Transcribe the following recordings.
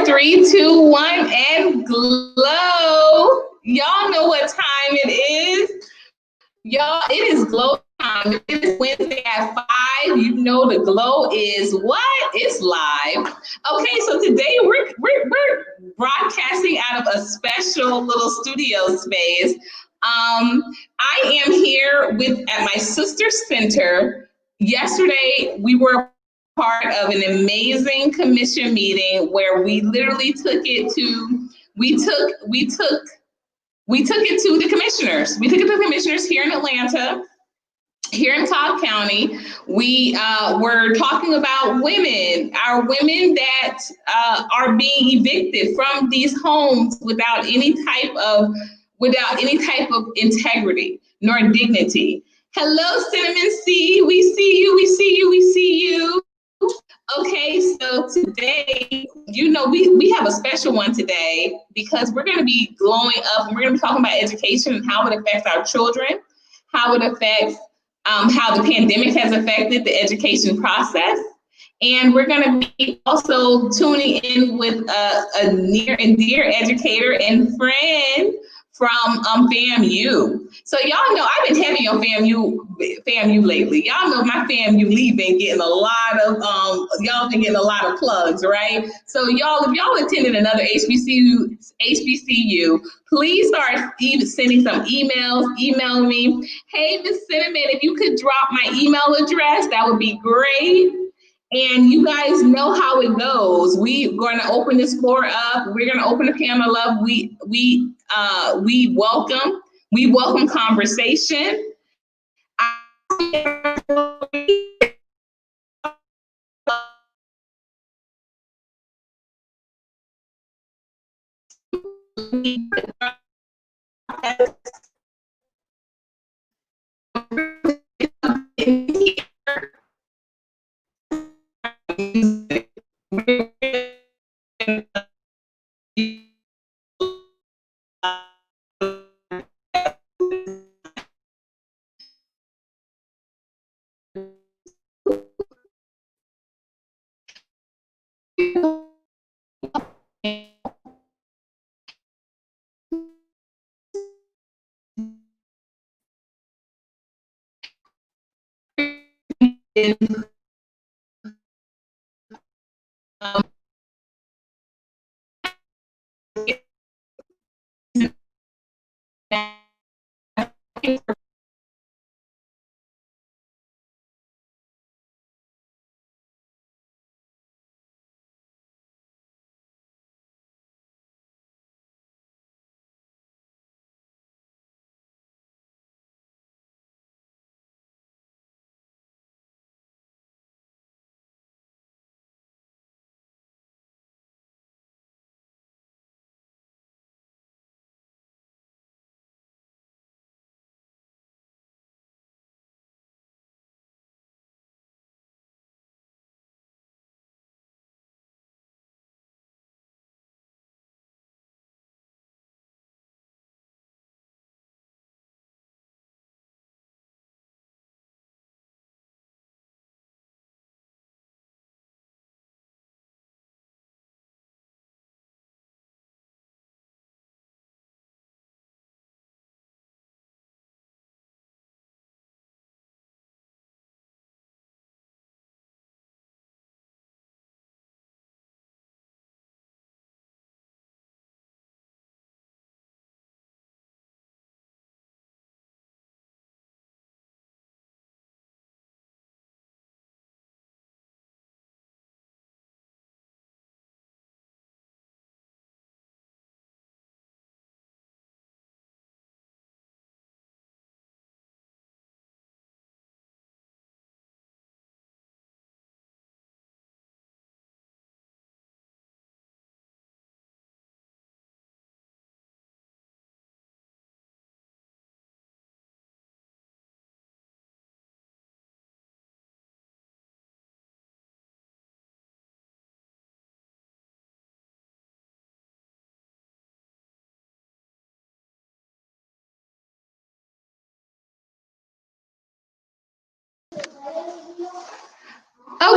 Three, two, one, and glow. Y'all know what time it is. Y'all, it is glow time. It is Wednesday at 5. You know the glow is what? It's live. Okay, so today we're broadcasting out of a special little studio space. I am here at my sister's center. Yesterday, we were part of an amazing commission meeting where we literally took it to the commissioners. We took it to the commissioners here in Atlanta, here in Cobb County. We were talking about women, our women that are being evicted from these homes without any type of integrity nor dignity. Hello, Cinnamon C. We see you. We see you. We see you. Okay, so today, we have a special one today because we're going to be glowing up and we're going to be talking about education and how it affects our children, how it affects how the pandemic has affected the education process. And we're going to be also tuning in with a near and dear educator and friend from FAMU. So y'all know I've been heavy on FAMU lately. Y'all know my FAMU lead been getting a lot of y'all been getting a lot of plugs, right? So y'all, if y'all attended another HBCU, please start sending some emails. Email me. Hey, Miss Cinnamon, if you could drop my email address, that would be great. And you guys know how it goes. We're going to open this floor up. We're going to open the panel up. We welcome conversation.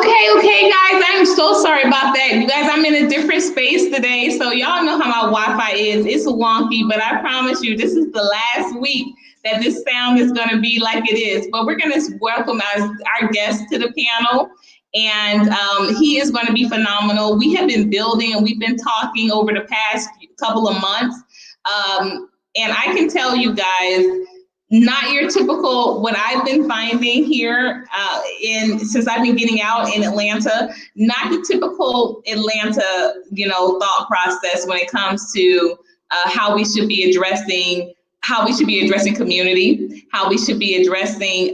Okay, guys, I'm so sorry about that. You guys, I'm in a different space today, so y'all know how my Wi-Fi is. It's wonky, but I promise you, this is the last week that this sound is going to be like it is. But we're going to welcome our guest to the panel, and he is going to be phenomenal. We have been building and we've been talking over the past couple of months, and I can tell you guys, not your typical, what I've been finding here since I've been getting out in Atlanta, not the typical Atlanta, thought process when it comes to how we should be addressing community, how we should be addressing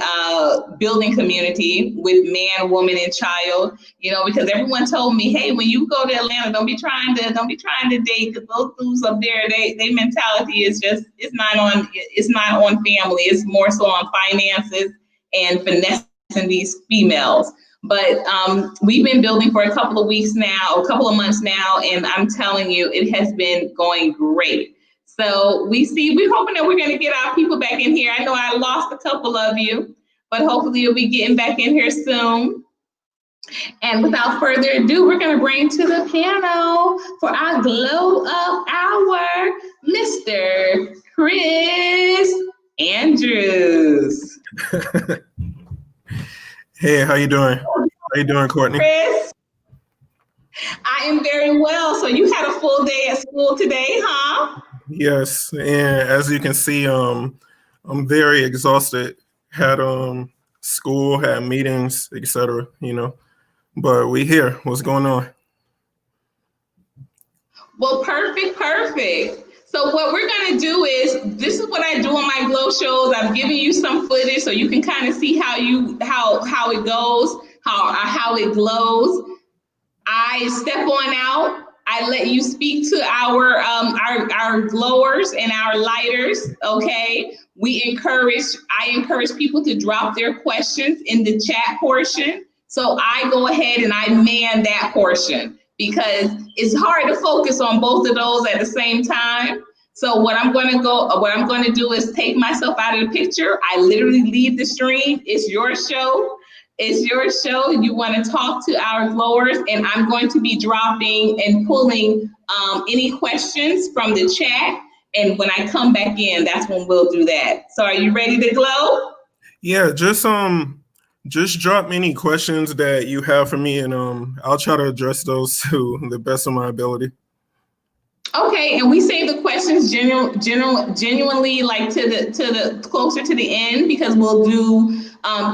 building community with man, woman, and child. Because everyone told me, hey, when you go to Atlanta, don't be trying to date, because those dudes up there, they mentality is just, it's not on family. It's more so on finances and finessing these females. But we've been building for a couple of months now, and I'm telling you, it has been going great. So we're hoping that we're going to get our people back in here. I know I lost a couple of you, but hopefully you'll be getting back in here soon. And without further ado, we're going to bring to the panel for our glow up hour, Mr. Chris Andrews. Hey, how you doing? How you doing, Courtney? Chris, I am very well. So you had a full day at school today, huh? Yes, and as you can see, I'm very exhausted. Had school, had meetings, etc. But we here. What's going on? Well, perfect. So what we're gonna do is, this is what I do on my glow shows. I'm giving you some footage so you can kind of see how it goes, how it glows. I step on out. I let you speak to our glowers and our lighters. Okay. I encourage people to drop their questions in the chat portion. So I go ahead and I man that portion, because it's hard to focus on both of those at the same time. So what I'm going to do is take myself out of the picture. I literally leave the stream. It's your show. You want to talk to our glowers, and I'm going to be dropping and pulling any questions from the chat. And when I come back in, that's when we'll do that. So are you ready to glow? Yeah, just drop any questions that you have for me, and I'll try to address those to the best of my ability. Okay, and we save the questions genuinely like to the closer to the end, because we'll do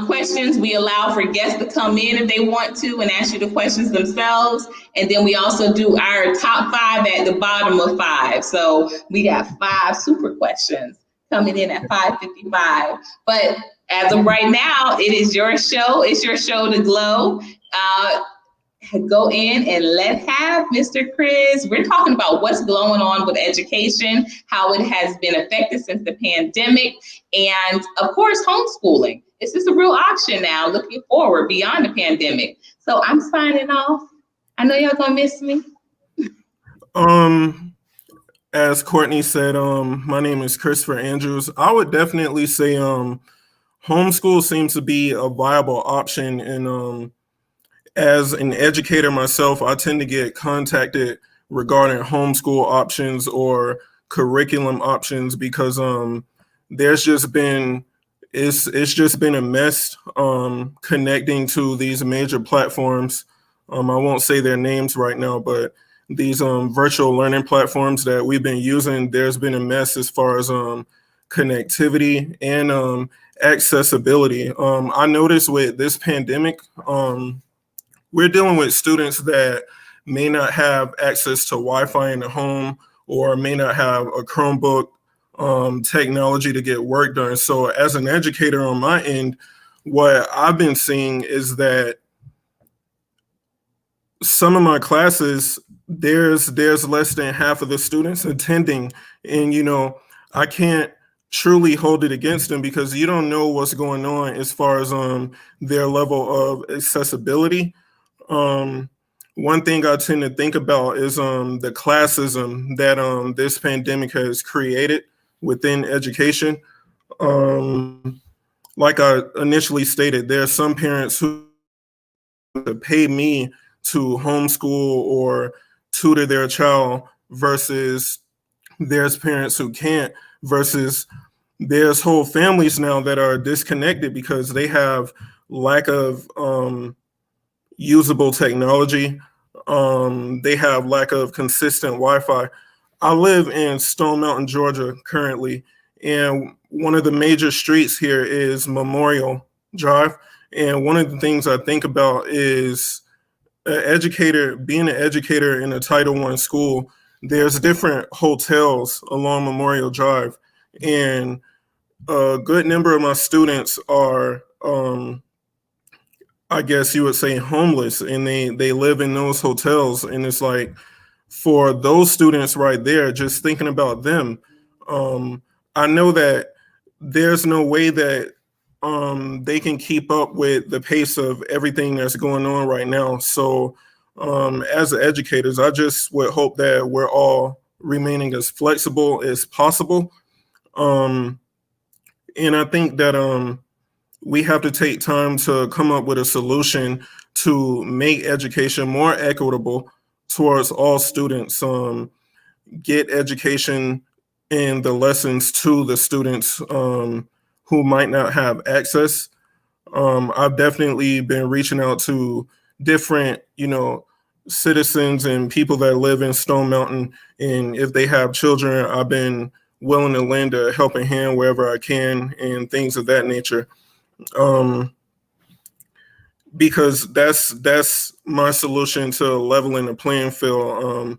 questions. We allow for guests to come in if they want to and ask you the questions themselves, and then we also do our top 5 at the bottom of 5. So we got 5 super questions coming in at 5:55. But as of right now, it is your show. It's your show to glow. Go in and let's have Mr. Chris. We're talking about what's going on with education, how it has been affected since the pandemic, and of course, homeschooling. It's just a real option now, looking forward beyond the pandemic. So I'm signing off. I know y'all gonna miss me. As Courtney said, my name is Christopher Andrews. I would definitely say homeschool seems to be a viable option, and as an educator myself, I tend to get contacted regarding homeschool options or curriculum options, because there's just been it's just been a mess connecting to these major platforms. I won't say their names right now, but these virtual learning platforms that we've been using, there's been a mess as far as connectivity and accessibility. I noticed with this pandemic, we're dealing with students that may not have access to Wi-Fi in the home, or may not have a Chromebook technology to get work done. So as an educator on my end, what I've been seeing is that some of my classes, there's less than half of the students attending, and I can't truly hold it against them, because you don't know what's going on as far as their level of accessibility. One thing I tend to think about is the classism that this pandemic has created within education. Like I initially stated, there are some parents who to pay me to homeschool or tutor their child versus there's parents who can't, versus there's whole families now that are disconnected because they have lack of usable technology. They have lack of consistent Wi-Fi. I live in Stone Mountain, Georgia currently, and one of the major streets here is Memorial Drive. And one of the things I think about is being an educator in a Title I school. There's different hotels along Memorial Drive, and a good number of my students are, I guess you would say, homeless, and they live in those hotels. And it's like, for those students right there, just thinking about them, I know that there's no way that they can keep up with the pace of everything that's going on right now. So as educators, I just would hope that we're all remaining as flexible as possible. And I think that we have to take time to come up with a solution to make education more equitable towards all students. Get education and the lessons to the students who might not have access. I've definitely been reaching out to different, citizens and people that live in Stone Mountain, and if they have children, I've been willing to lend a helping hand wherever I can and things of that nature. Because that's my solution to leveling the playing field.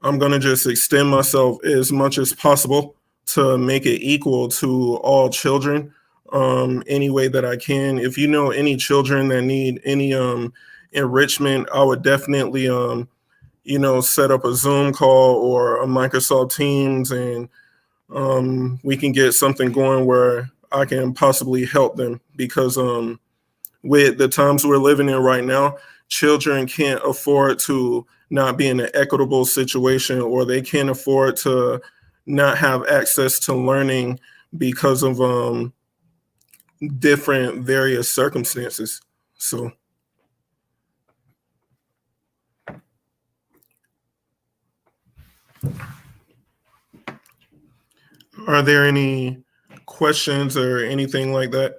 I'm gonna just extend myself as much as possible to make it equal to all children, any way that I can. If you know any children that need any enrichment, I would definitely set up a Zoom call or a Microsoft Teams, and we can get something going where I can possibly help them, because with the times we're living in right now, children can't afford to not be in an equitable situation, or they can't afford to not have access to learning because of different various circumstances. So are there any questions or anything like that?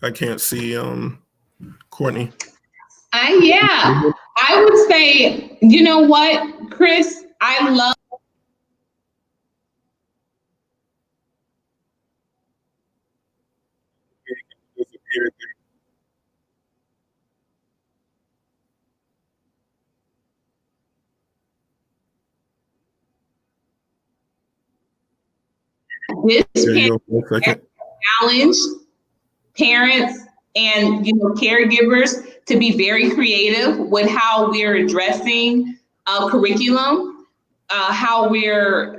I can't see Courtney. Yeah, I would say, you know what, Chris, I love this There you go for a second. challenge parents and caregivers to be very creative with how we're addressing curriculum, how we are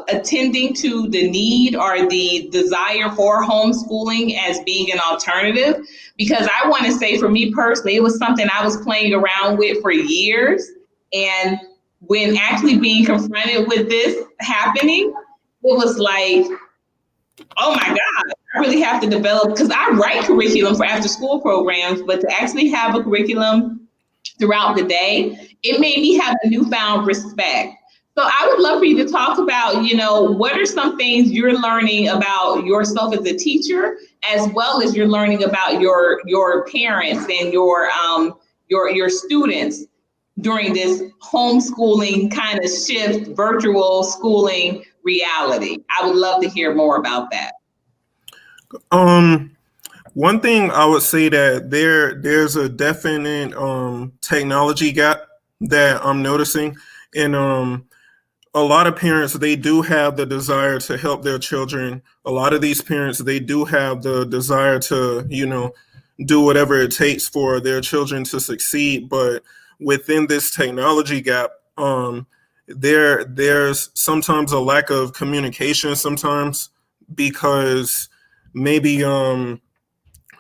attending to the need or the desire for homeschooling as being an alternative. Because I want to say, for me personally, it was something I was playing around with for years, and when actually being confronted with this happening, it was like, oh my God, I really have to develop, because I write curriculum for after school programs, but to actually have a curriculum throughout the day, it made me have a newfound respect. So I would love for you to talk about, what are some things you're learning about yourself as a teacher, as well as you're learning about your parents and your students during this homeschooling kind of shift, virtual schooling reality. I would love to hear more about that. One thing I would say that there's a definite technology gap that I'm noticing, and a lot of parents, they do have the desire to help their children. A lot of these parents, they do have the desire to do whatever it takes for their children to succeed, but within this technology gap, there's sometimes a lack of communication sometimes, because maybe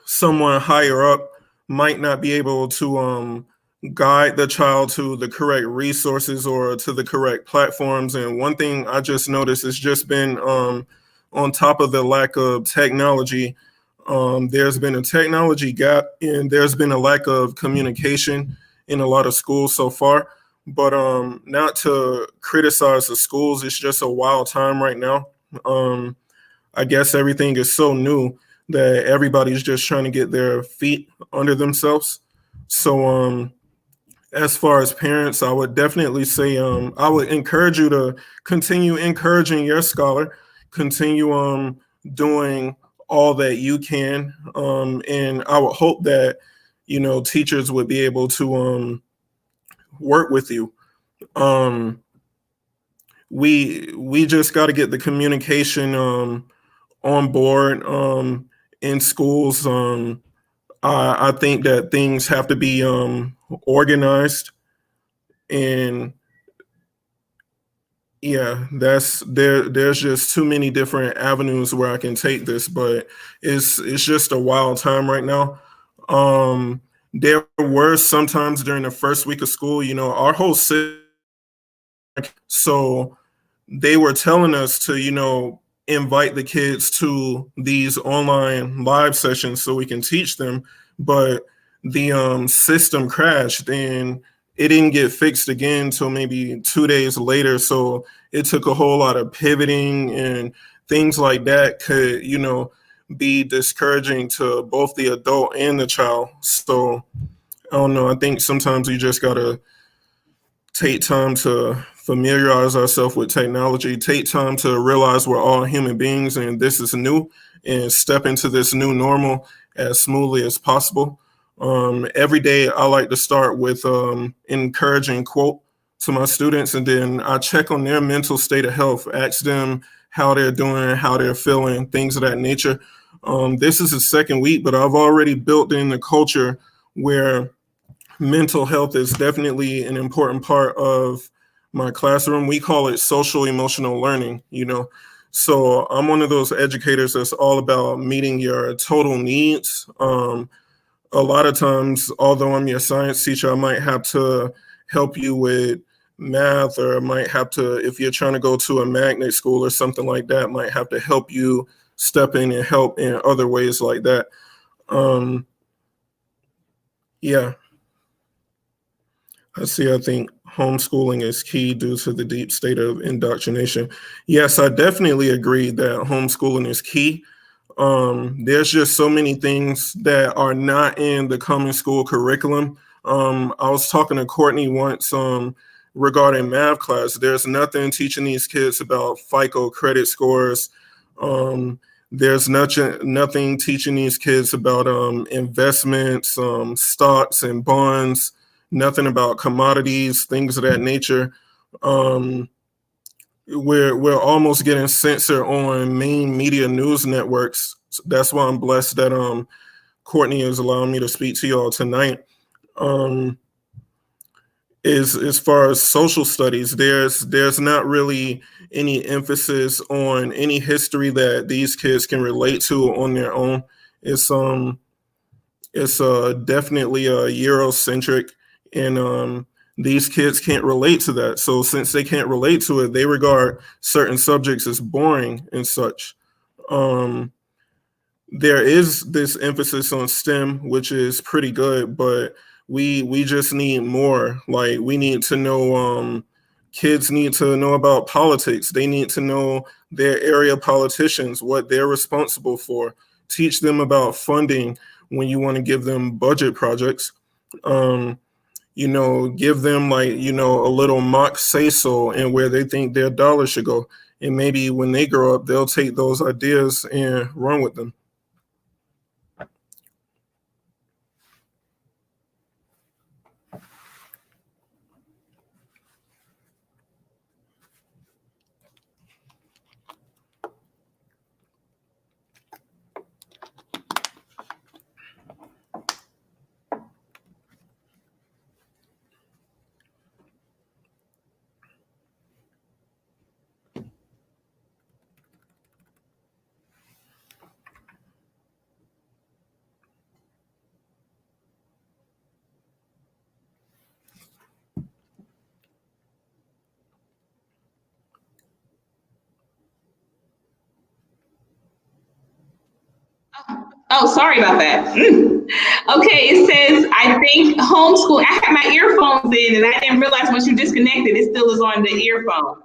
someone higher up might not be able to guide the child to the correct resources or to the correct platforms. And one thing I just noticed has just been on top of the lack of technology. There's been a technology gap and there's been a lack of communication in a lot of schools so far. But not to criticize the schools, it's just a wild time right now. I guess everything is so new that everybody's just trying to get their feet under themselves. So as far as parents, I would definitely say I would encourage you to continue encouraging your scholar, continue doing all that you can, and I would hope that teachers would be able to work with you. Um, we just got to get the communication on board in schools. I think that things have to be organized, and yeah, there's just too many different avenues where I can take this, but it's just a wild time right now. There were sometimes during the first week of school, our whole city, so they were telling us to, invite the kids to these online live sessions so we can teach them, but the system crashed and it didn't get fixed again until maybe 2 days later. So it took a whole lot of pivoting and things like that could, be discouraging to both the adult and the child. So I don't know. I think sometimes you just gotta take time to familiarize ourselves with technology, take time to realize we're all human beings and this is new, and step into this new normal as smoothly as possible. Every day I like to start with encouraging quote to my students, and then I check on their mental state of health, ask them how they're doing, how they're feeling, things of that nature. This is the second week, but I've already built in the culture where mental health is definitely an important part of my classroom. We call it social emotional learning. So I'm one of those educators that's all about meeting your total needs. A lot of times, although I'm your science teacher, I might have to help you with math, or I might have to, if you're trying to go to a magnet school or something like that, might have to help you step in and help in other ways like that. Yeah. I think homeschooling is key due to the deep state of indoctrination. Yes, I definitely agree that homeschooling is key. There's just so many things that are not in the common school curriculum. I was talking to Courtney once regarding math class. There's nothing teaching these kids about FICO credit scores. There's nothing teaching these kids about investments, stocks and bonds, nothing about commodities, things of that nature. Um, we're almost getting censored on main media news networks. That's why I'm blessed that Courtney is allowing me to speak to y'all tonight. Is as far as social studies, there's not really any emphasis on any history that these kids can relate to on their own. It's definitely Eurocentric, and these kids can't relate to that. So since they can't relate to it, they regard certain subjects as boring and such. Um, there is this emphasis on STEM, which is pretty good, but we just need more. Like we need to know. Kids need to know about politics. They need to know their area politicians, what they're responsible for. Teach them about funding when you want to give them budget projects. Um, give them a little mock say so and where they think their dollar should go. And maybe when they grow up, they'll take those ideas and run with them. Oh, sorry about that. Okay, it says, I think homeschool, I had my earphones in and I didn't realize once you disconnected, it still is on the earphone.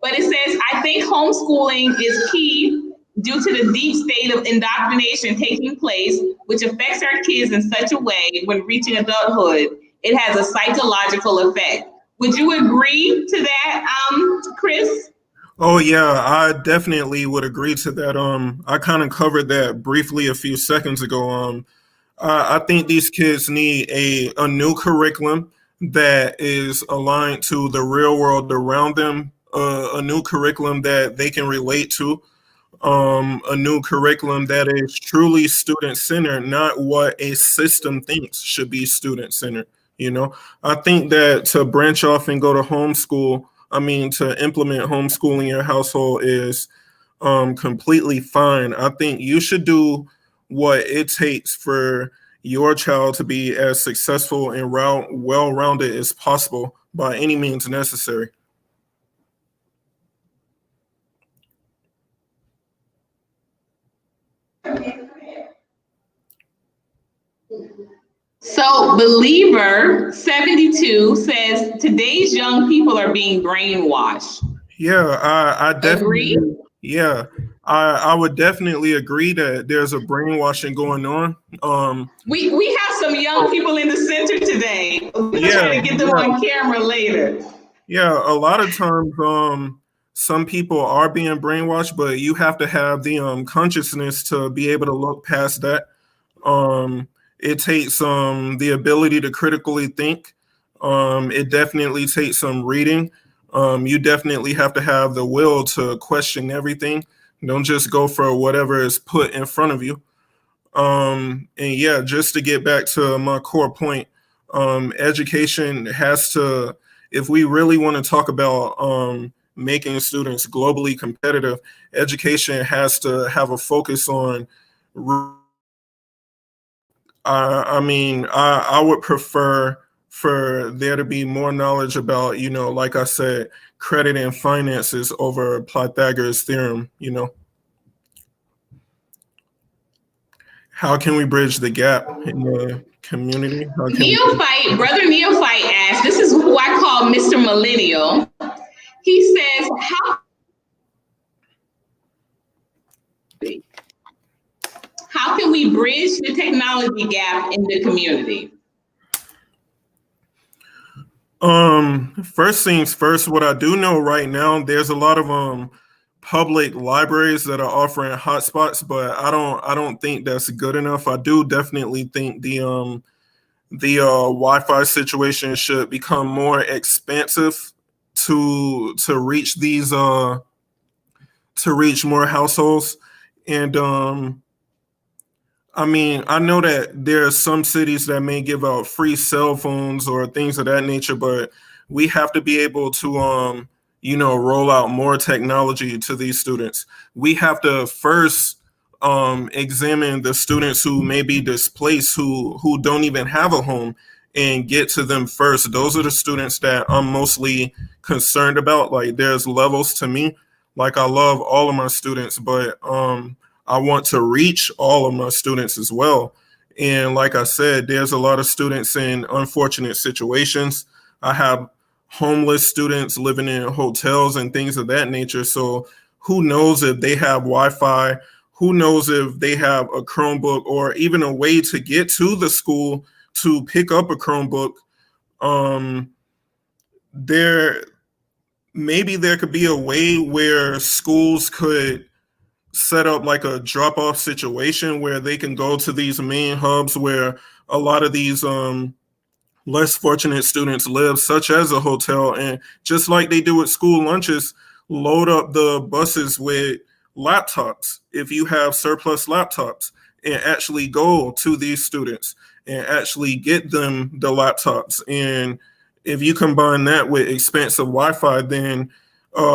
But it says, I think homeschooling is key due to the deep state of indoctrination taking place, which affects our kids in such a way when reaching adulthood, it has a psychological effect. Would you agree to that, Chris? Oh yeah, I definitely would agree to that. I kind of covered that briefly a few seconds ago. I think these kids need a new curriculum that is aligned to the real world around them, a new curriculum that they can relate to, a new curriculum that is truly student centered, not what a system thinks should be student centered. You know, I think that to branch off and go to homeschool, I mean, to implement homeschooling in your household is completely fine. I think you should do what it takes for your child to be as successful and well-rounded as possible by any means necessary. So Believer 72 says today's young people are being brainwashed. Yeah, I definitely, Agree? yeah, I would definitely agree that there's a brainwashing going on. We have some young people in the center today. We're Yeah, trying to get them on camera later. yeah, a lot of times, some people are being brainwashed, but you have to have the consciousness to be able to look past that. It takes the ability to critically think. It definitely takes some reading. You definitely have to have the will to question everything. Don't just go for whatever is put in front of you. And yeah, just to get back to my core point, education has to, if we really want to talk about making students globally competitive, education has to have a focus on. I mean, I would prefer for there to be more knowledge about, like I said, credit and finances over Pythagoras theorem. How can we bridge the gap in the community? How can we? Brother Neophyte asked, this is who I call Mr. Millennial. He says, how can we bridge the technology gap in the community? First things first, what I do know right now, there's a lot of public libraries that are offering hotspots, but I don't think that's good enough. I do definitely think the Wi-Fi situation should become more expansive to reach these to reach more households. And I mean, I know that there are some cities that may give out free cell phones or things of that nature, but we have to be able to, roll out more technology to these students. We have to first examine the students who may be displaced, who don't even have a home, and get to them first. Those are the students that I'm mostly concerned about. Like, there's levels to me. Like, I love all of my students, but I want to reach all of my students as well. And like I said, there's a lot of students in unfortunate situations. I have homeless students living in hotels and things of that nature. So who knows if they have Wi-Fi? Who knows if they have a Chromebook or even a way to get to the school to pick up a Chromebook? There maybe there could be a way where schools could set up like a drop off situation where they can go to these main hubs where a lot of these less fortunate students live, such as a hotel, and just like they do with school lunches, load up the buses with laptops if you have surplus laptops, and actually go to these students and actually get them the laptops. And if you combine that with expensive Wi-Fi, then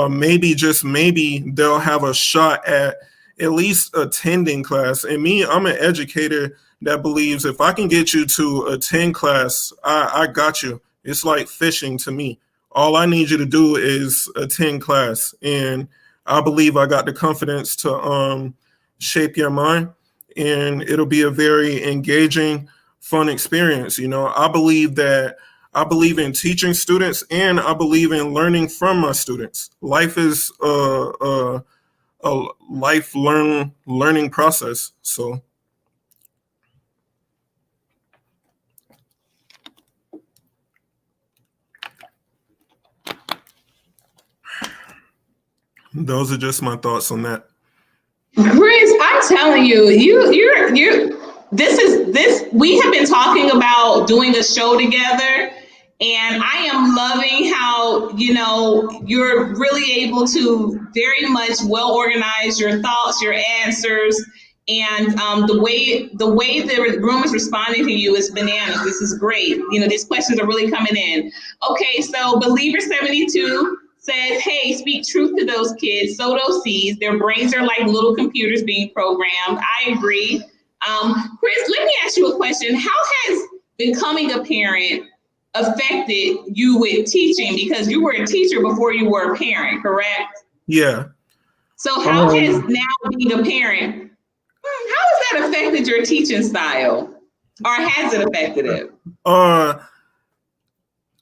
maybe, just maybe, they'll have a shot at least attending class. And me, I'm an educator that believes if I can get you to attend class, I got you. It's like fishing to me. All I need you to do is attend class. And I believe I got the confidence to shape your mind. and it'll be a very engaging, fun experience. I believe in teaching students, and I believe in learning from my students. Life is a learning process. So those are just my thoughts on that. Chris, I'm telling you, this we have been talking about doing a show together, and I am loving how, you're really able to very much well organize your thoughts, your answers, and the way the room is responding to you is bananas. This is great. These questions are really coming in. Okay, so Believer 72 says, hey, speak truth to those kids, sow those seeds. Their brains are like little computers being programmed. I agree. Chris, let me ask you a question. How has becoming a parent affected you with teaching? Because you were a teacher before you were a parent, correct? Yeah. So how has now being a parent, how has that affected your teaching style? Or has it affected it?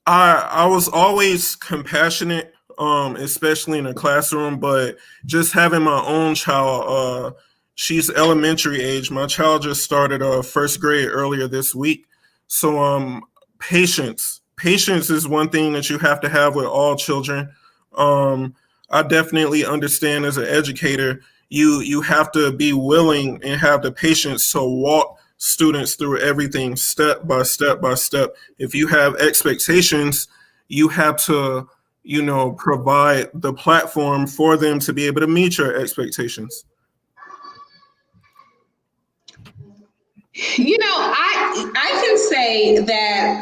I was always compassionate, especially in the classroom, but just having my own child, she's elementary age. My child just started first grade earlier this week. So patience is one thing that you have to have with all children. I definitely understand as an educator, you have to be willing and have the patience to walk students through everything step by step by step. If you have expectations, you have to, provide the platform for them to be able to meet your expectations. I can say that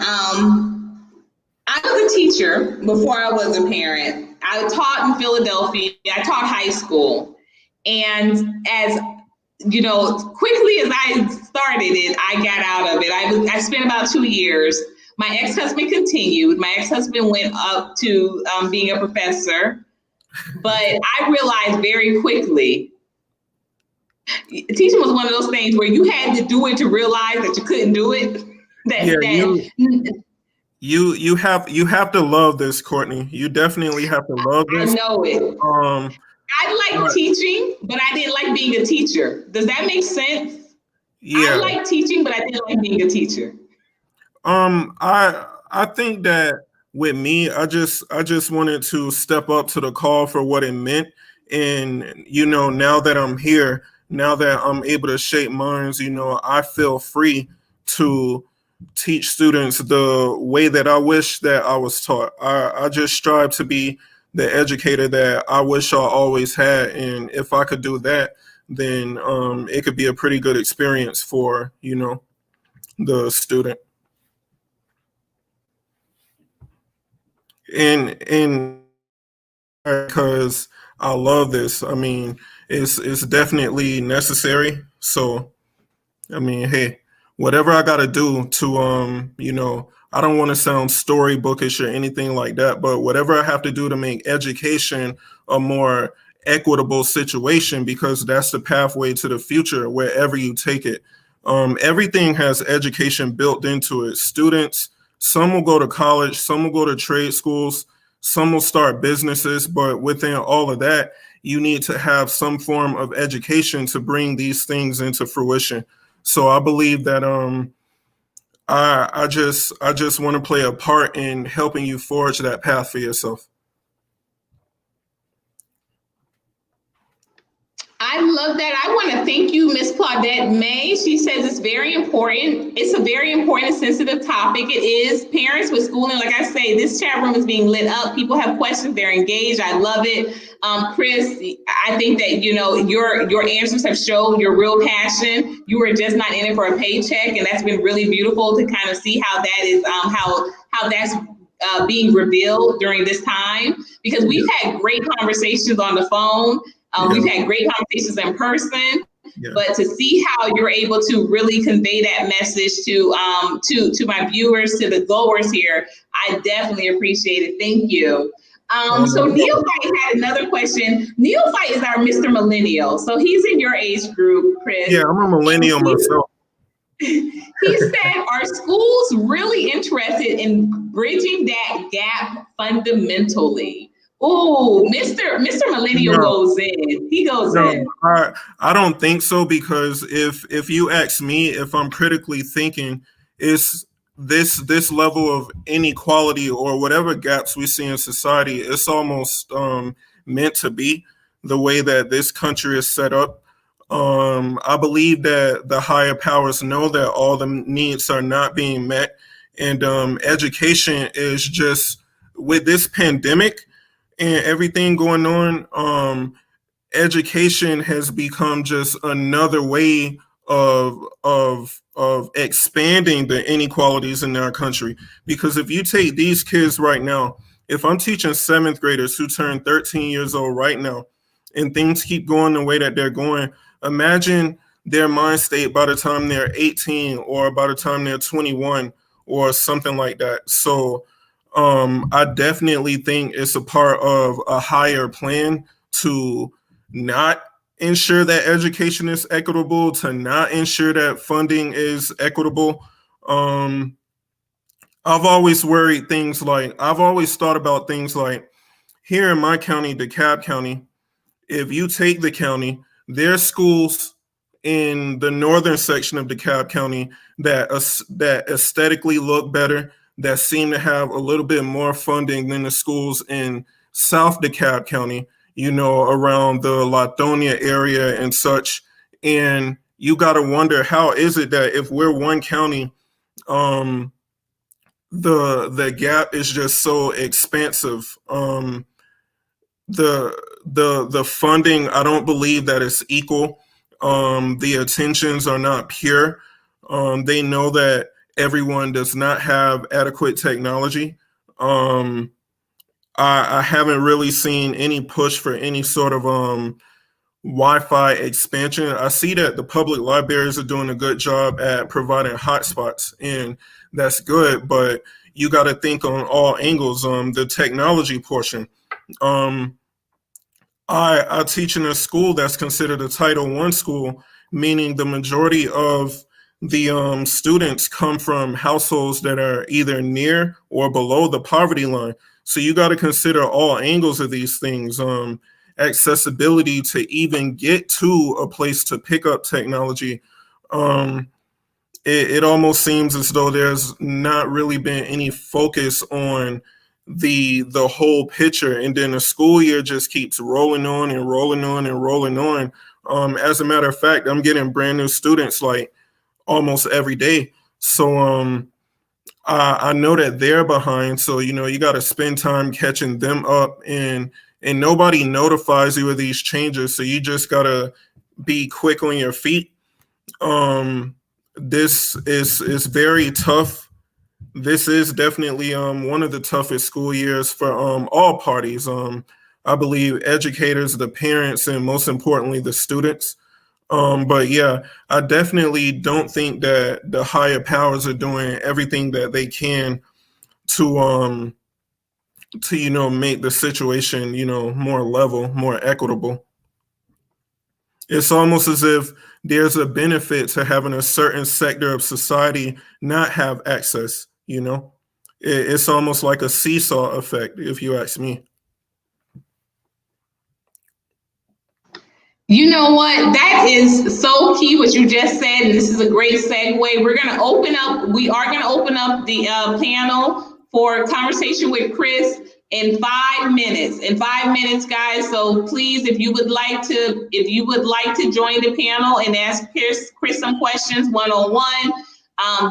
I was a teacher before I was a parent. I taught in Philadelphia. I taught high school. And as quickly as I started it, I got out of it. I spent about 2 years. My ex-husband continued. My ex-husband went up to being a professor. But I realized very quickly, teaching was one of those things where you had to do it to realize that you couldn't do it. You have to love this, Courtney. You definitely have to love this. I know it. I like teaching, but I didn't like being a teacher. Does that make sense? Yeah. I like teaching, but I didn't like being a teacher. I think that with me, I just wanted to step up to the call for what it meant. And, now that I'm here, now that I'm able to shape minds, I feel free to teach students the way that I wish that I was taught. I just strive to be the educator that I wish I always had. And if I could do that, then it could be a pretty good experience for, the student. And because I love this. I mean, it's definitely necessary. So, I mean, hey, whatever I got to do to, I don't want to sound storybookish or anything like that, but whatever I have to do to make education a more equitable situation, because that's the pathway to the future wherever you take it. Everything has education built into it. Students, some will go to college, some will go to trade schools, some will start businesses, but within all of that, you need to have some form of education to bring these things into fruition. So I believe that I just want to play a part in helping you forge that path for yourself. I love that. I want to thank you, Miss Claudette May. She says it's very important. It's a very important and sensitive topic. It is. Parents with schooling, like I say, this chat room is being lit up. People have questions. They're engaged. I love it. Chris, I think that, your answers have shown your real passion. You were just not in it for a paycheck. And that's been really beautiful to kind of see how that is, how that's being revealed during this time, because we've had great conversations on the phone. We've had great conversations in person, but to see how you're able to really convey that message to my viewers, to the goers here, I definitely appreciate it. Thank you. So Neophyte had another question. Neophyte is our Mr. Millennial. So he's in your age group, Chris. Yeah, I'm a millennial myself. He said, are schools really interested in bridging that gap fundamentally? Oh, Mr. Millennial goes in. He goes in. I don't think so, because if you ask me, if I'm critically thinking, is this level of inequality or whatever gaps we see in society, it's almost meant to be the way that this country is set up. I believe that the higher powers know that all the needs are not being met, and education is just, with this pandemic and everything going on, education has become just another way of expanding the inequalities in our country. Because if you take these kids right now, if I'm teaching seventh graders who turn 13 years old right now, and things keep going the way that they're going, imagine their mind state by the time they're 18 or by the time they're 21 or something like that. So I definitely think it's a part of a higher plan to not ensure that education is equitable, to not ensure that funding is equitable. I've always thought about things like, here in my county, DeKalb County, if you take the county, there's schools in the northern section of DeKalb County that aesthetically look better, that seem to have a little bit more funding than the schools in South DeKalb County, around the Lithonia area and such. And you got to wonder, how is it that if we're one county, the gap is just so expansive? The funding, I don't believe that it's equal. The attentions are not pure. They know that everyone does not have adequate technology. I haven't really seen any push for any sort of Wi-Fi expansion. I see that the public libraries are doing a good job at providing hotspots, and that's good, but you got to think on all angles. The technology portion. I teach in a school that's considered a Title I school, meaning the majority of the students come from households that are either near or below the poverty line. So you got to consider all angles of these things. Accessibility to even get to a place to pick up technology. It almost seems as though there's not really been any focus on the whole picture, and then the school year just keeps rolling on and rolling on and rolling on. As a matter of fact, I'm getting brand new students like almost every day. So I know that they're behind. So you got to spend time catching them up, and nobody notifies you of these changes. So you just got to be quick on your feet. This is very tough. This is definitely one of the toughest school years for all parties. I believe educators, the parents, and most importantly, the students. But yeah, I definitely don't think that the higher powers are doing everything that they can to make the situation more level, more equitable. It's almost as if there's a benefit to having a certain sector of society not have access. It's almost like a seesaw effect, if you ask me. You know what? That is so key what you just said, and this is a great segue. We are going to open up the panel for conversation with Chris in 5 minutes. In 5 minutes, guys. So please, if you would like to join the panel and ask Chris some questions one-on-one,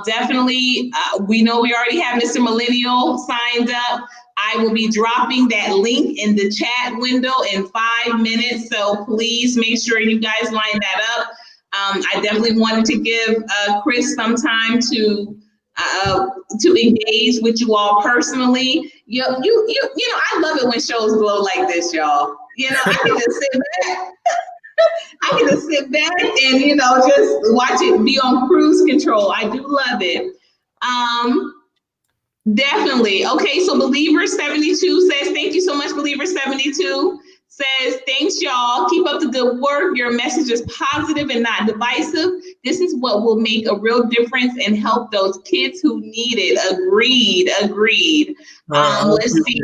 definitely. We know we already have Mr. Millennial signed up. I will be dropping that link in the chat window in 5 minutes. So please make sure you guys line that up. I definitely wanted to give Chris some time to engage with you all personally. You know, I love it when shows glow like this, y'all. I can just sit back. I can just sit back and just watch it be on cruise control. I do love it. Definitely. Okay, so Believer72 says, thank you so much, Believer72. Says, thanks, y'all. Keep up the good work. Your message is positive and not divisive. This is what will make a real difference and help those kids who need it. Agreed, agreed. Let's see.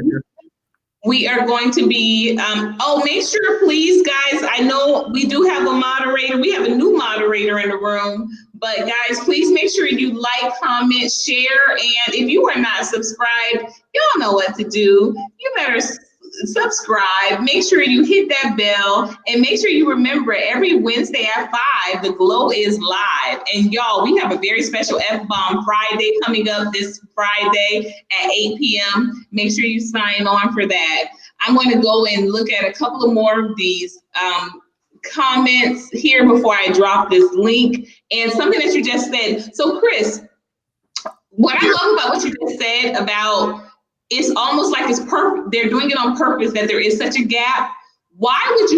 We are going to be, make sure, please, guys, I know we do have a moderator. We have a new moderator in the room. But guys, please make sure you like, comment, share. And if you are not subscribed, y'all know what to do. You better subscribe. Make sure you hit that bell. And make sure you remember every Wednesday at 5, The Glow is live. And y'all, we have a very special F-Bomb Friday coming up this Friday at 8 p.m. Make sure you sign on for that. I'm going to go and look at a couple of more of these comments here before I drop this link. And something that you just said. So Chris, what I love about what you just said about it's almost like they're doing it on purpose, that there is such a gap. Why would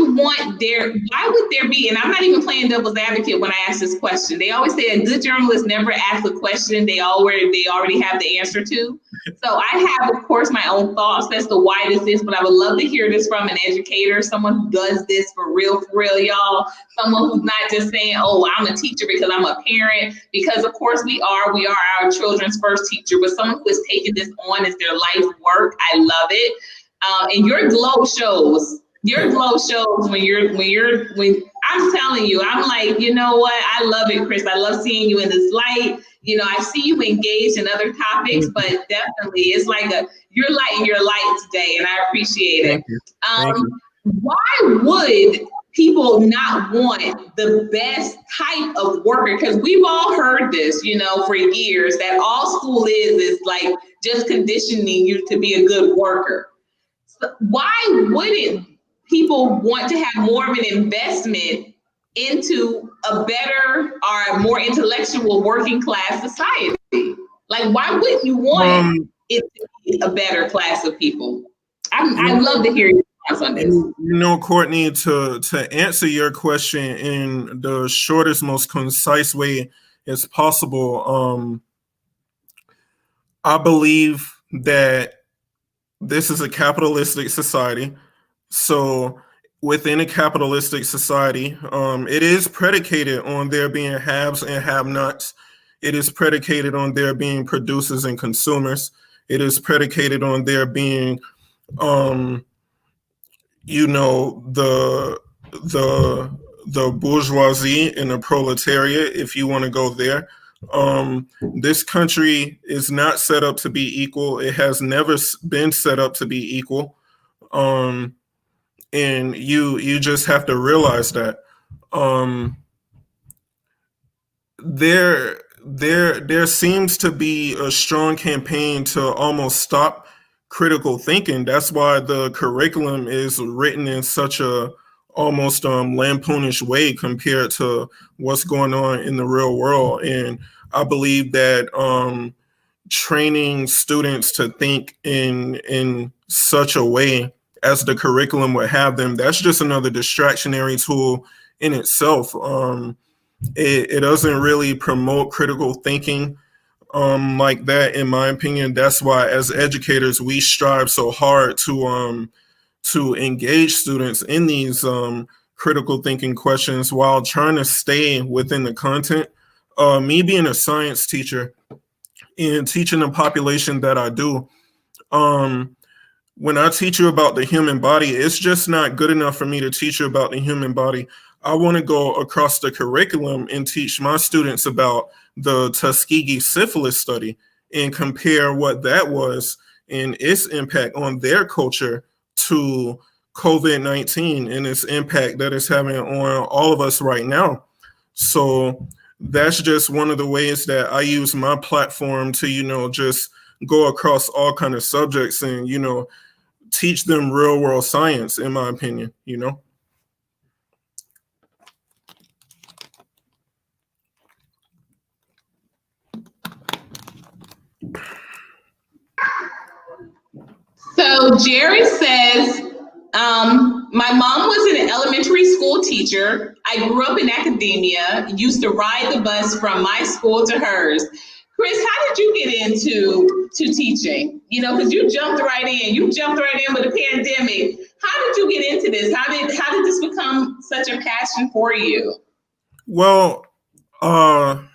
there be, and I'm not even playing devil's advocate when I ask this question. They always say a good journalist never asks a question they already have the answer to. So I have, of course, my own thoughts as to why this is, but I would love to hear this from an educator, someone who does this for real, y'all. Someone who's not just saying, oh, I'm a teacher because I'm a parent, because of course we are our children's first teacher, but someone who has taken this on as their life work. I love it. And your glow shows. Your glow shows when I'm telling you, I'm like, you know what? I love it, Chris. I love seeing you in this light. You know, I see you engaged in other topics, but definitely it's like you're lighting your light today, and I appreciate it. Thank you. Why would people not want the best type of worker? Because we've all heard this, you know, for years, that all school is like just conditioning you to be a good worker. So why wouldn't people want to have more of an investment into a better or more intellectual working class society? Like, why wouldn't you want it to be a better class of people? I'd love to hear your thoughts on this. You know, Courtney, to answer your question in the shortest, most concise way as possible, I believe that this is a capitalistic society. So within a capitalistic society, it is predicated on there being haves and have-nots. It is predicated on there being producers and consumers. It is predicated on there being, you know, the bourgeoisie and the proletariat, if you want to go there. This country is not set up to be equal. It has never been set up to be equal. And you just have to realize that there seems to be a strong campaign to almost stop critical thinking. That's why the curriculum is written in such a almost lampoonish way compared to what's going on in the real world. And I believe that training students to think in such a way as the curriculum would have them, that's just another distractionary tool in itself. It doesn't really promote critical thinking like that, in my opinion. That's why, as educators, we strive so hard to engage students in these critical thinking questions while trying to stay within the content. Me being a science teacher and teaching the population that I do, when I teach you about the human body, it's just not good enough for me to teach you about the human body. I want to go across the curriculum and teach my students about the Tuskegee syphilis study and compare what that was and its impact on their culture to COVID-19 and its impact that it's having on all of us right now. So that's just one of the ways that I use my platform to, you know, just go across all kind of subjects and, you know, teach them real world science, in my opinion, you know. So Jerry says, my mom was an elementary school teacher. I grew up in academia, used to ride the bus from my school to hers. Chris, how did you get into teaching? You know, because you jumped right in. You jumped right in with the pandemic. How did you get into this? How did this become such a passion for you? Well, to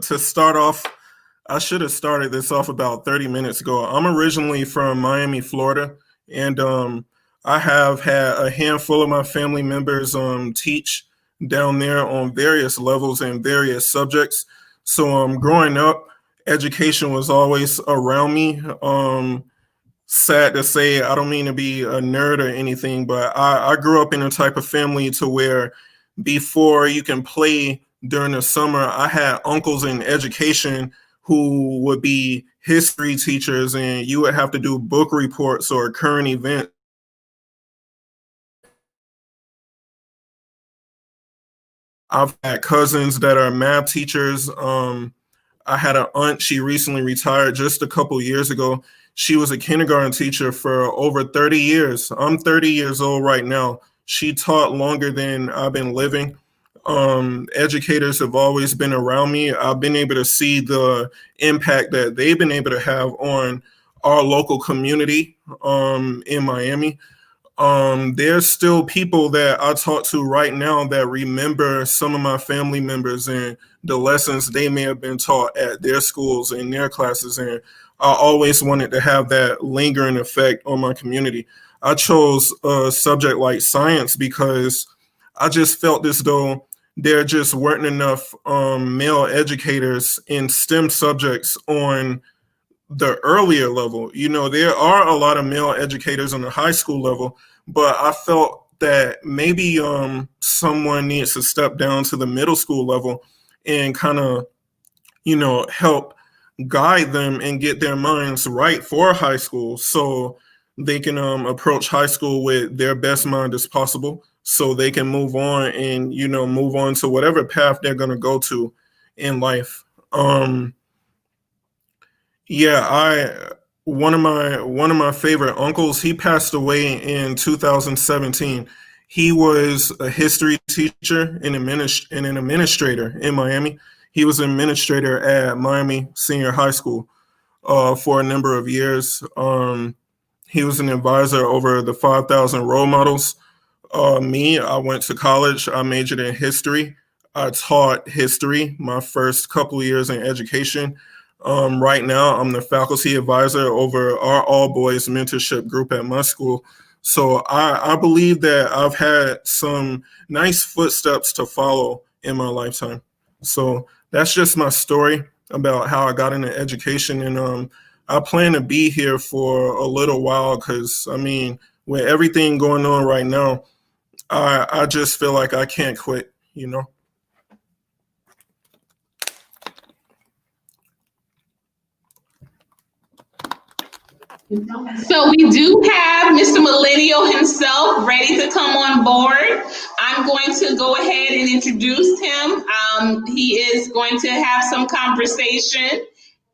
start off, I should have started this off about 30 minutes ago. I'm originally from Miami, Florida, and I have had a handful of my family members teach down there on various levels and various subjects. So growing up, education was always around me. Sad to say, I don't mean to be a nerd or anything, but I grew up in a type of family to where before you can play during the summer, I had uncles in education who would be history teachers, and you would have to do book reports or current events. I've had cousins that are math teachers. I had an aunt, she recently retired just a couple years ago. She was a kindergarten teacher for over 30 years. I'm 30 years old right now. She taught longer than I've been living. Educators have always been around me. I've been able to see the impact that they've been able to have on our local community in Miami. There's still people that I talk to right now that remember some of my family members and the lessons they may have been taught at their schools and their classes. And I always wanted to have that lingering effect on my community. I chose a subject like science because I just felt as though there just weren't enough male educators in STEM subjects on the earlier level. You know, there are a lot of male educators on the high school level, but I felt that maybe someone needs to step down to the middle school level and kind of, you know, help guide them and get their minds right for high school so they can approach high school with their best mind as possible so they can move on and, you know, move on to whatever path they're going to go to in life. Yeah, I one of my favorite uncles, he passed away in 2017. He was a history teacher and an administrator in Miami. He was an administrator at Miami Senior High School for a number of years. He was an advisor over the 5,000 role models. I went to college. I majored in history. I taught history my first couple of years in education. Right now, I'm the faculty advisor over our all boys mentorship group at my school. So I believe that I've had some nice footsteps to follow in my lifetime. So that's just my story about how I got into education. And I plan to be here for a little while because, I mean, with everything going on right now, I just feel like I can't quit, you know? So we do have Mr. Millennial himself ready to come on board. I'm going to go ahead and introduce him. He is going to have some conversation.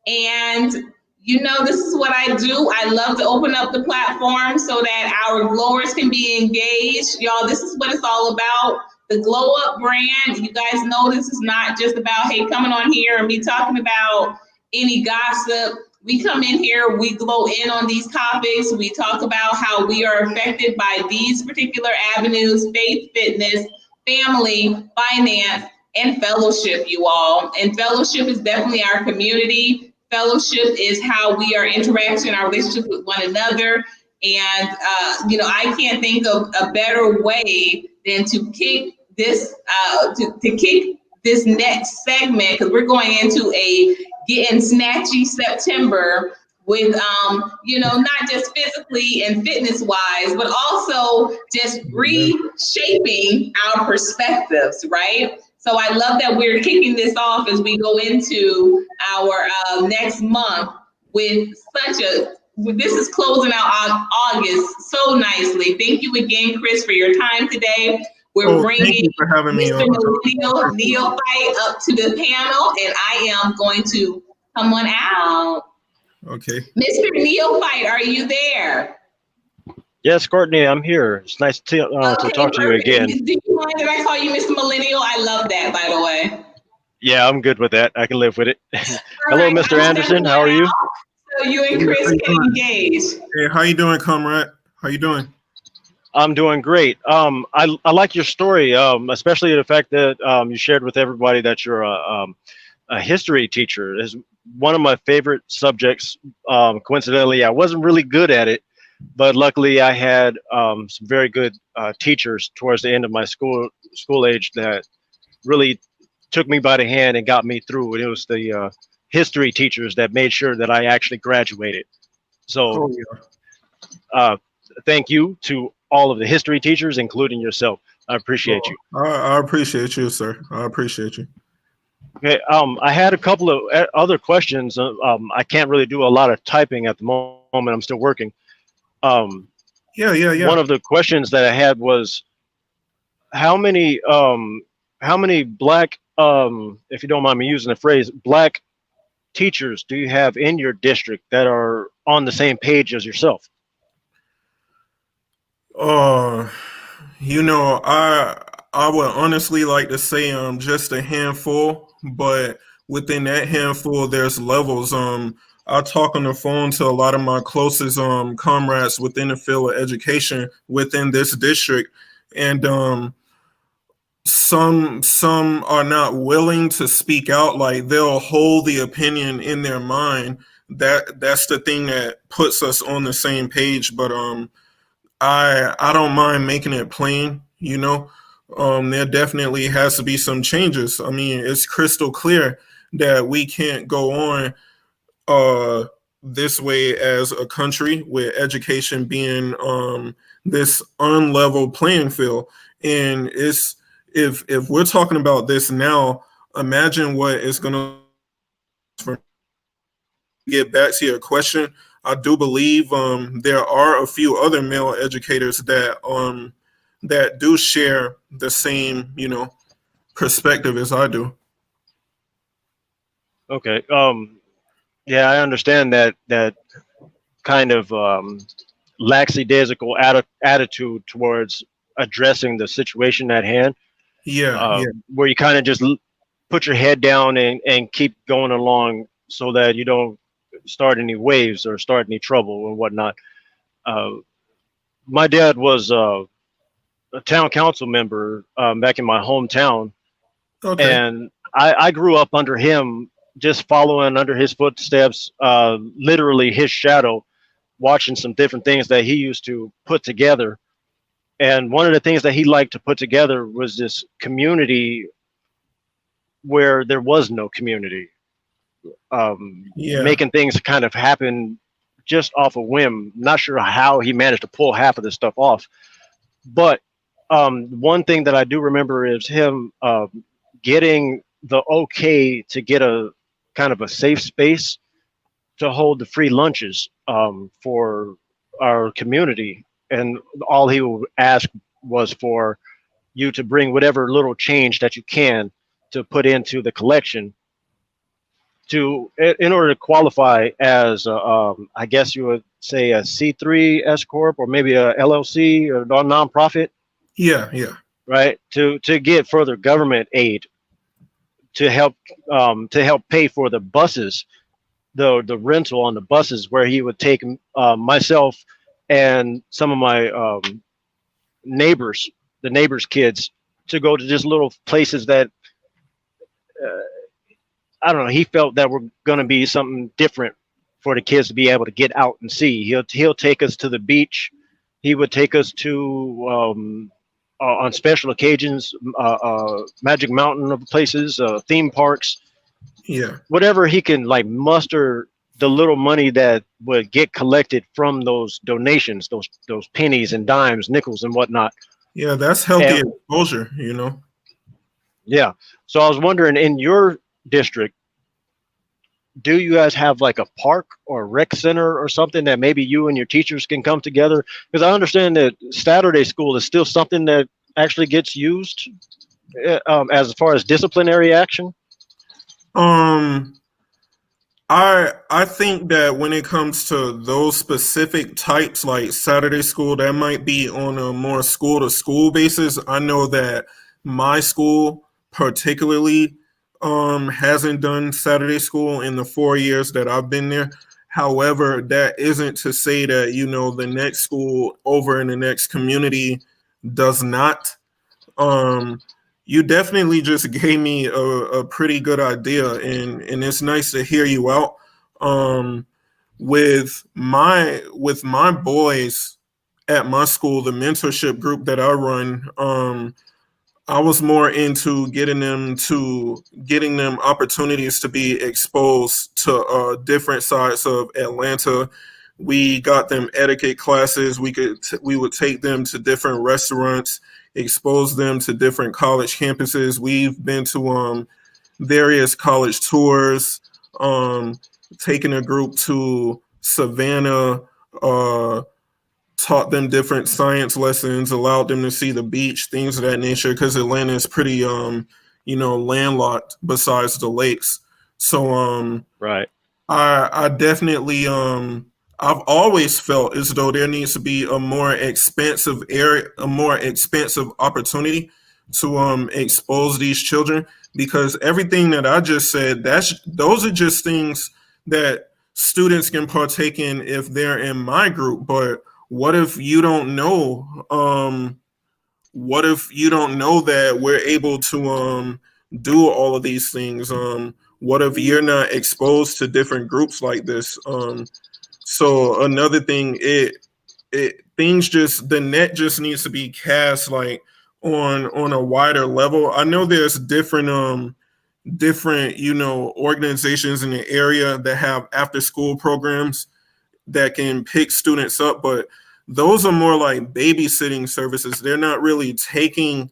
And you know, this is what I do. I love to open up the platform so that our glowers can be engaged. Y'all, this is what it's all about. The Glow Up brand. You guys know this is not just about, hey, coming on here and me talking about any gossip. We come in here, we glow in on these topics. We talk about how we are affected by these particular avenues: faith, fitness, family, finance, and fellowship, you all. And fellowship is definitely our community. Fellowship is how we are interacting our relationship with one another. And, you know, I can't think of a better way than to kick this, to kick this next segment, because we're going into a getting snatchy September with, you know, not just physically and fitness wise, but also just reshaping our perspectives, right? So I love that we're kicking this off as we go into our next month with this is closing out August so nicely. Thank you again, Chris, for your time today. We're bringing thank you for having me Mr. on. Neophyte up to the panel, and I am going to come on out. Okay. Mr. Neophyte, are you there? Yes, Courtney, I'm here. It's nice to talk to you again. Do you mind that I call you Mr. Millennial? I love that, by the way. Yeah, I'm good with that. I can live with it. All Hello, right, Mr. how's that Anderson. How are going you? out? So you Hey, and how Chris you can doing? engage. Hey, how you doing, comrade? How you doing? I'm doing great. I like your story, especially the fact that you shared with everybody that you're a history teacher. Is one of my favorite subjects. Coincidentally, I wasn't really good at it, but luckily I had some very good teachers towards the end of my school age that really took me by the hand and got me through. And it was the history teachers that made sure that I actually graduated. So Oh yeah. uh, thank you to all of the history teachers, including yourself. I appreciate Well, you. I appreciate you, sir. I appreciate you. Okay, I had a couple of other questions. I can't really do a lot of typing at the moment. I'm still working. Um, Yeah, yeah, yeah. One of the questions that I had was how many how many black, if you don't mind me using the phrase, black teachers do you have in your district that are on the same page as yourself? Uh, I would honestly like to say just a handful, but within that handful there's levels. I talk on the phone to a lot of my closest comrades within the field of education within this district, and some are not willing to speak out. Like they'll hold the opinion in their mind. That's the thing that puts us on the same page. But I don't mind making it plain, you know. There definitely has to be some changes. I mean, it's crystal clear that we can't go on uh this way as a country with education being this unlevel playing field. And it's if we're talking about this now, imagine what it's gonna get back to your question. I do believe there are a few other male educators that do share the same, perspective as I do. Okay. Yeah, I understand that kind of lackadaisical attitude towards addressing the situation at hand, Yeah, yeah, where you kind of just put your head down and keep going along so that you don't start any waves or start any trouble and whatnot. Uh, my dad was a town council member back in my hometown, okay, and I grew up under him, just following under his footsteps, literally his shadow, watching some different things that he used to put together. And one of the things that he liked to put together was this community where there was no community, yeah, making things kind of happen just off a whim. Not sure how he managed to pull half of this stuff off, but one thing that I do remember is him getting the okay to get a kind of a safe space to hold the free lunches for our community. And all he would ask was for you to bring whatever little change that you can to put into the collection to in order to qualify as I guess you would say a C3 S corp or maybe a LLC or non-profit, yeah, yeah, right? To get further government aid to help pay for the buses, the rental on the buses, where he would take myself and some of my neighbors, the neighbors' kids, to go to just little places that uh, I don't know. He felt that were going to be something different for the kids to be able to get out and see. He'll take us to the beach. He would take us to on special occasions, Magic Mountain of places, theme parks, yeah. whatever he can like muster the little money that would get collected from those donations, those pennies and dimes, nickels and whatnot. Yeah, that's healthy And exposure. yeah, so I was wondering, in your district, do you guys have like a park or a rec center or something that maybe you and your teachers can come together? Because I understand that Saturday school is still something that actually gets used as far as disciplinary action. Um, I think that when it comes to those specific types, like Saturday school, that might be on a more school to school basis. I know that my school particularly hasn't done Saturday school in the 4 years that I've been there. However, that isn't to say that, you know, the next school over in the next community does not. You definitely just gave me a pretty good idea, and it's nice to hear you out. With my boys at my school, the mentorship group that I run, I was more into getting them opportunities to be exposed to different sides of Atlanta. We got them etiquette classes. We would take them to different restaurants, expose them to different college campuses. We've been to various college tours, taken a group to Savannah, taught them different science lessons, allowed them to see the beach, things of that nature, because Atlanta is pretty, you know, landlocked besides the lakes. So Right. I definitely I've always felt as though there needs to be a more expansive area, a more expansive opportunity to expose these children, because everything that I just said, those are just things that students can partake in if they're in my group. But what if you don't know? What if you don't know that we're able to do all of these things? What if you're not exposed to different groups like this? So another thing, things just, the net just needs to be cast like on a wider level. I know there's different, you know, organizations in the area that have after school programs that can pick students up, but those are more like babysitting services. They're not really taking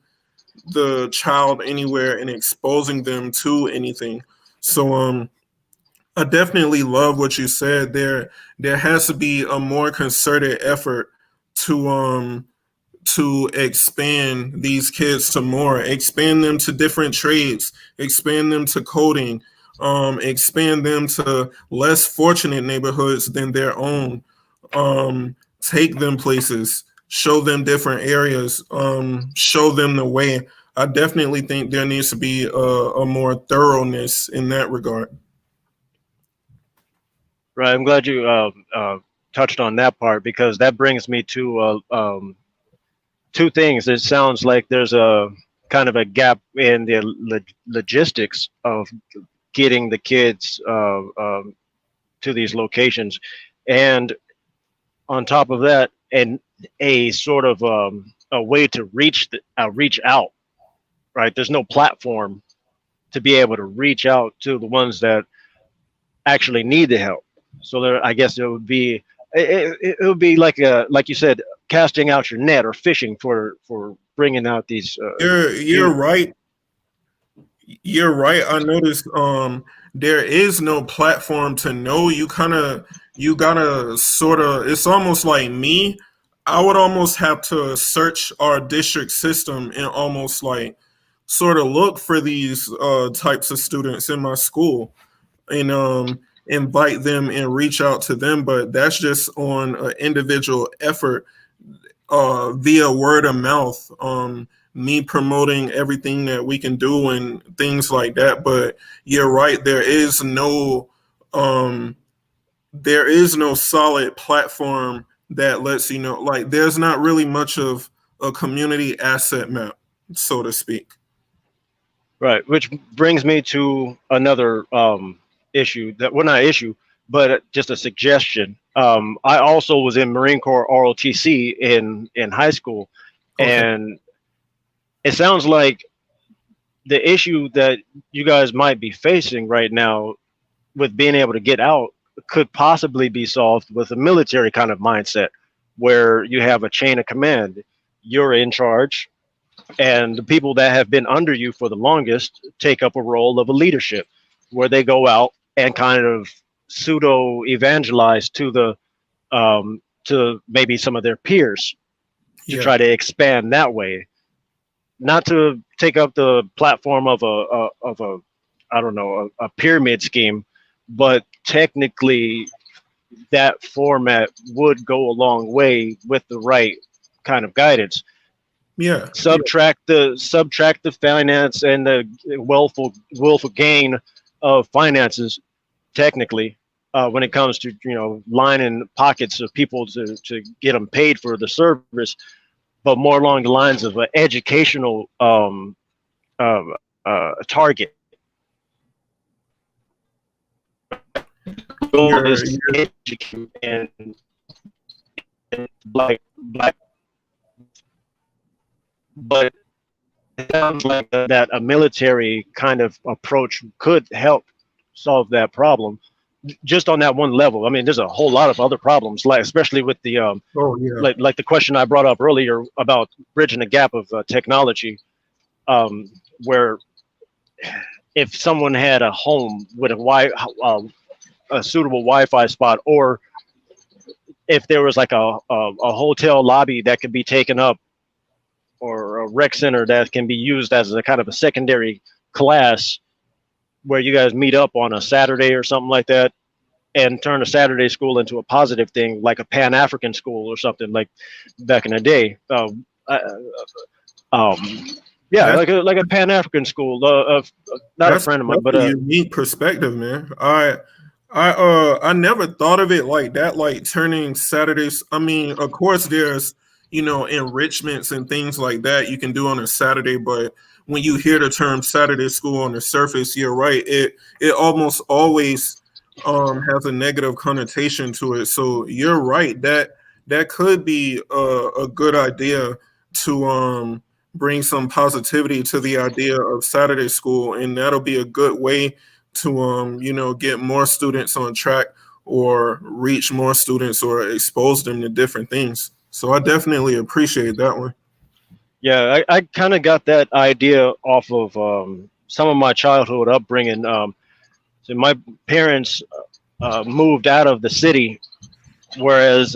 the child anywhere and exposing them to anything. So I definitely love what you said. There has to be a more concerted effort to expand these kids to more, expand them to different trades, expand them to coding, expand them to less fortunate neighborhoods than their own, take them places, show them different areas, show them the way. I definitely think there needs to be a more thoroughness in that regard. Right. I'm glad you touched on that part, because that brings me to two things. It sounds like there's a kind of a gap in the logistics of getting the kids to these locations, and on top of that, and a sort of a way to reach out. Right. There's no platform to be able to reach out to the ones that actually need the help. So there, I guess it would be like you said, casting out your net or fishing for bringing out these. You're right. You're right. I noticed there is no platform to know. You gotta sort of, it's almost like me. I would almost have to search our district system and almost like sort of look for these types of students in my school and invite them and reach out to them. But that's just on an individual effort via word of mouth. Me promoting everything that we can do and things like that. But you're right, there is no solid platform that lets you know, like there's not really much of a community asset map, so to speak. Right, which brings me to another issue that, well, not issue, but just a suggestion. I also was in Marine Corps ROTC in high school, Okay. and it sounds like the issue that you guys might be facing right now with being able to get out could possibly be solved with a military kind of mindset, where you have a chain of command. You're in charge, and the people that have been under you for the longest take up a role of a leadership, where they go out and kind of pseudo evangelize to maybe some of their peers to Yeah. try to expand that way, not to take up the platform of a I don't know, a pyramid scheme, but technically that format would go a long way with the right kind of guidance. Yeah. Subtract the finance and the willful gain of finances, technically, when it comes to lining pockets of people to get them paid for the service, but more along the lines of an educational uh, target. Goal is to educate and black, but it sounds like that a military kind of approach could help solve that problem just on that one level. I mean, there's a whole lot of other problems, like especially with the like the question I brought up earlier about bridging the gap of technology, where if someone had a home with a suitable Wi-Fi spot, or if there was like a hotel lobby that could be taken up, or a rec center that can be used as a kind of a secondary class where you guys meet up on a Saturday or something like that, and turn a Saturday school into a positive thing, like a Pan-African school or something like back in the day. Yeah, like a Pan-African school. Not a friend of mine, but a unique perspective, man. I never thought of it like that, like turning Saturdays. I mean, of course, there's enrichments and things like that you can do on a Saturday, but when you hear the term Saturday school on the surface, you're right. It almost always has a negative connotation to it. So you're right, that could be a good idea to bring some positivity to the idea of Saturday school, and that'll be a good way to get more students on track, or reach more students, or expose them to different things. So I definitely appreciate that one. Yeah, I kind of got that idea off of some of my childhood upbringing. So my parents moved out of the city, whereas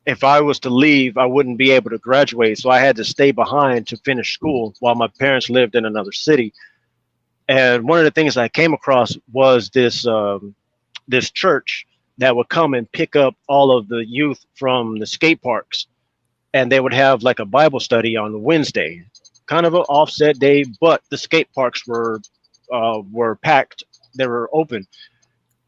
if I was to leave, I wouldn't be able to graduate. So I had to stay behind to finish school while my parents lived in another city. And one of the things I came across was this church that would come and pick up all of the youth from the skate parks, and they would have like a Bible study on Wednesday, kind of an offset day, but the skate parks were packed, they were open.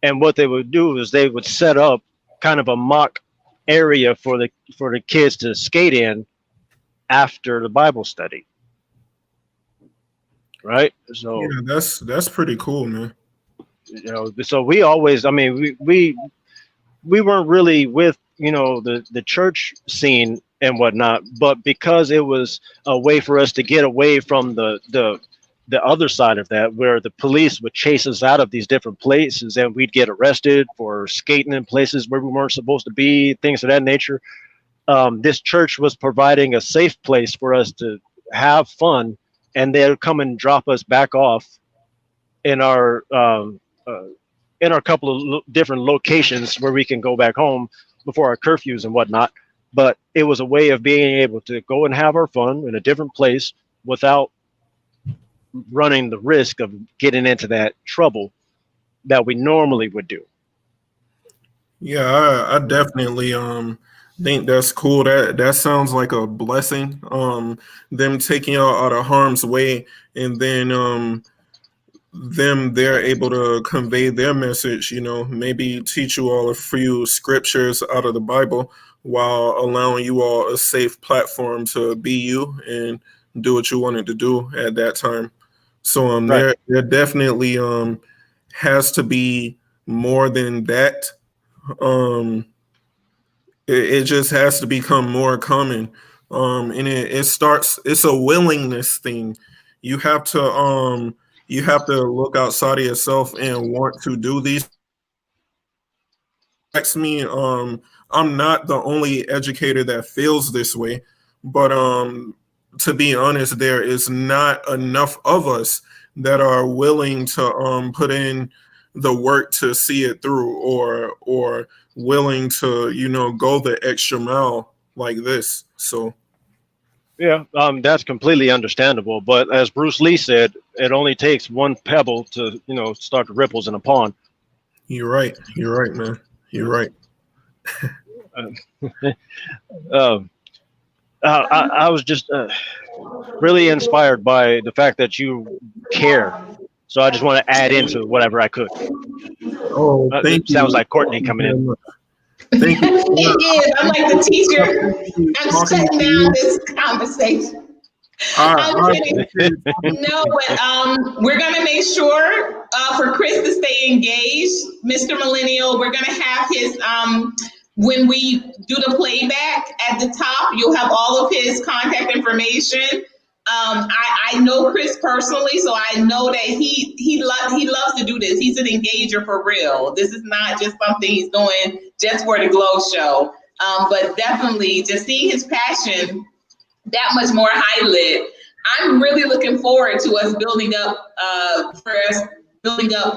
And what they would do is they would set up kind of a mock area for the kids to skate in after the Bible study. Right? So yeah, that's pretty cool, man. So we always, I mean, we weren't really with the church scene and whatnot, but because it was a way for us to get away from the other side of that, where the police would chase us out of these different places and we'd get arrested for skating in places where we weren't supposed to be, things of that nature. This church was providing a safe place for us to have fun, and they'd come and drop us back off in our couple of different locations where we can go back home before our curfews and whatnot. But it was a way of being able to go and have our fun in a different place without running the risk of getting into that trouble that we normally would do. Yeah, I definitely think that's cool. That sounds like a blessing. Them taking y'all out of harm's way, and then they're able to convey their message, maybe teach you all a few scriptures out of the Bible, while allowing you all a safe platform to be you and do what you wanted to do at that time. So Right. there definitely has to be more than that. It just has to become more common. And it's a willingness thing. You have to look outside of yourself and want to do these. That's me. I'm not the only educator that feels this way, but to be honest, there is not enough of us that are willing to put in the work to see it through, or willing to go the extra mile like this. So Yeah, that's completely understandable. But as Bruce Lee said, it only takes one pebble to start the ripples in a pond. you're right, man, you're right. Um, I was just really inspired by the fact that you care. So I just want to add into whatever I could. Oh, thank It sounds you. like Courtney coming in. Thank you. It is. I'm like the teacher. I'm Talking shutting to down you. this conversation. I'm I kidding. No, but we're gonna make sure for Chris to stay engaged, Mr. Millennial. We're gonna have his when we do the playback at the top. You'll have all of his contact information. I know Chris personally, so I know that he loves to do this. He's an engager for real. This is not just something he's doing just for the Glow Show. But definitely just seeing his passion that much more highlit. I'm really looking forward to us building up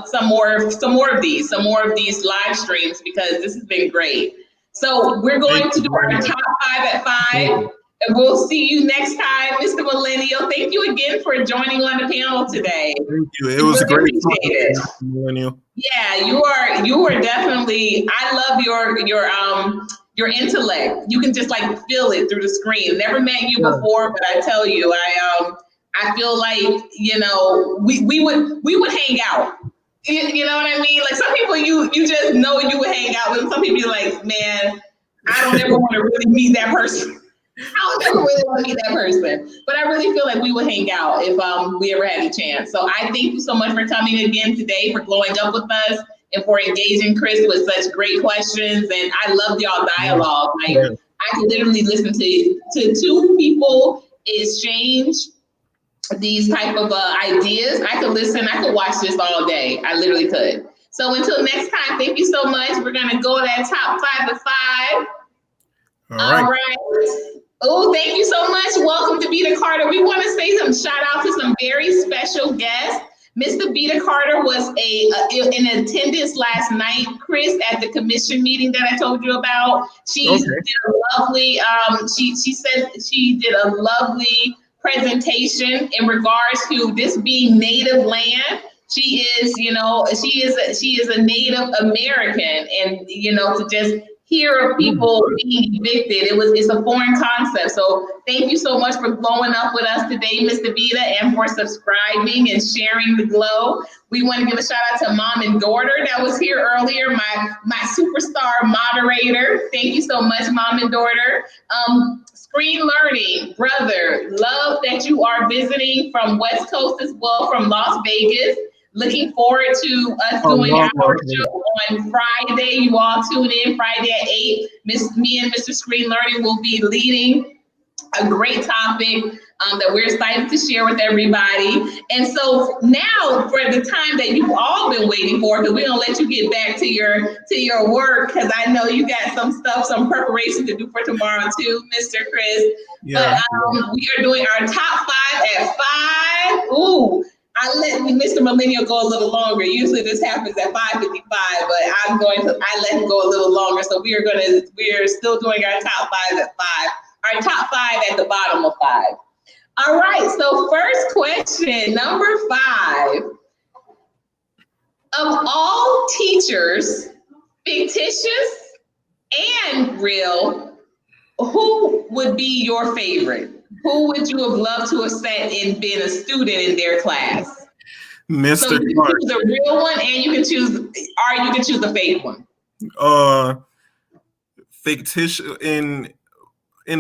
some more of these live streams, because this has been great. So we're going to do our top 5 at 5. And we'll see you next time, Mr. Millennial. Thank you again for joining on the panel today. Thank you. It was really great. Appreciate it. Millennial. Yeah, you are definitely. I love your intellect. You can just like feel it through the screen. Never met you before, but I tell you, I feel like, you know, we would hang out. You know what I mean? Like some people you just know you would hang out with. Some people you're like, man, I don't ever want to really meet that person. I don't ever really want to meet that person. But I really feel like we would hang out if we ever had a chance. So I thank you so much for coming again today, for glowing up with us, and for engaging Chris with such great questions. And I loved y'all dialogue. Like I could literally listen to two people exchange these type of ideas. I could listen, I could watch this all day. I literally could. So until next time, thank you so much. We're gonna go to that top 5 at 5. All right. Oh, thank you so much. Welcome to Beta Carter. We want to say some shout out to some very special guests. Mr. Beta Carter was in attendance last night, Chris, at the commission meeting that I told you about. She did a lovely, she said she did a lovely presentation in regards to this being Native land. She is, you know, she is a Native American, and, you know, to just hear of people being evicted, it's a foreign concept. So thank you so much for blowing up with us today, Mr. Vita, and for subscribing and sharing the glow. We want to give a shout out to Mom and Daughter that was here earlier, my superstar moderator. Thank you so much, Mom and Daughter. Screen Learning, brother, love that you are visiting from West Coast as well, from Las Vegas. Looking forward to us doing our show on Friday. You all tune in Friday at 8. Me and Mr. Screen Learning will be leading a great topic that we're excited to share with everybody. And so now for the time that you've all been waiting for, because we're gonna let you get back to your work, because I know you got some preparation to do for tomorrow too, Mr. Chris. Yeah. But we are doing our top 5 at 5. Ooh. I let Mr. Millennial go a little longer. Usually this happens at 5:55, but I let him go a little longer. So we are still doing our top 5 at 5. Our top 5 at the bottom of 5. All right, so first question, number 5. Of all teachers, fictitious and real, who would be your favorite? Who would you have loved to have sat and been a student in their class? Mr. So you can choose the real one, and you can choose the fake one. Fictitious in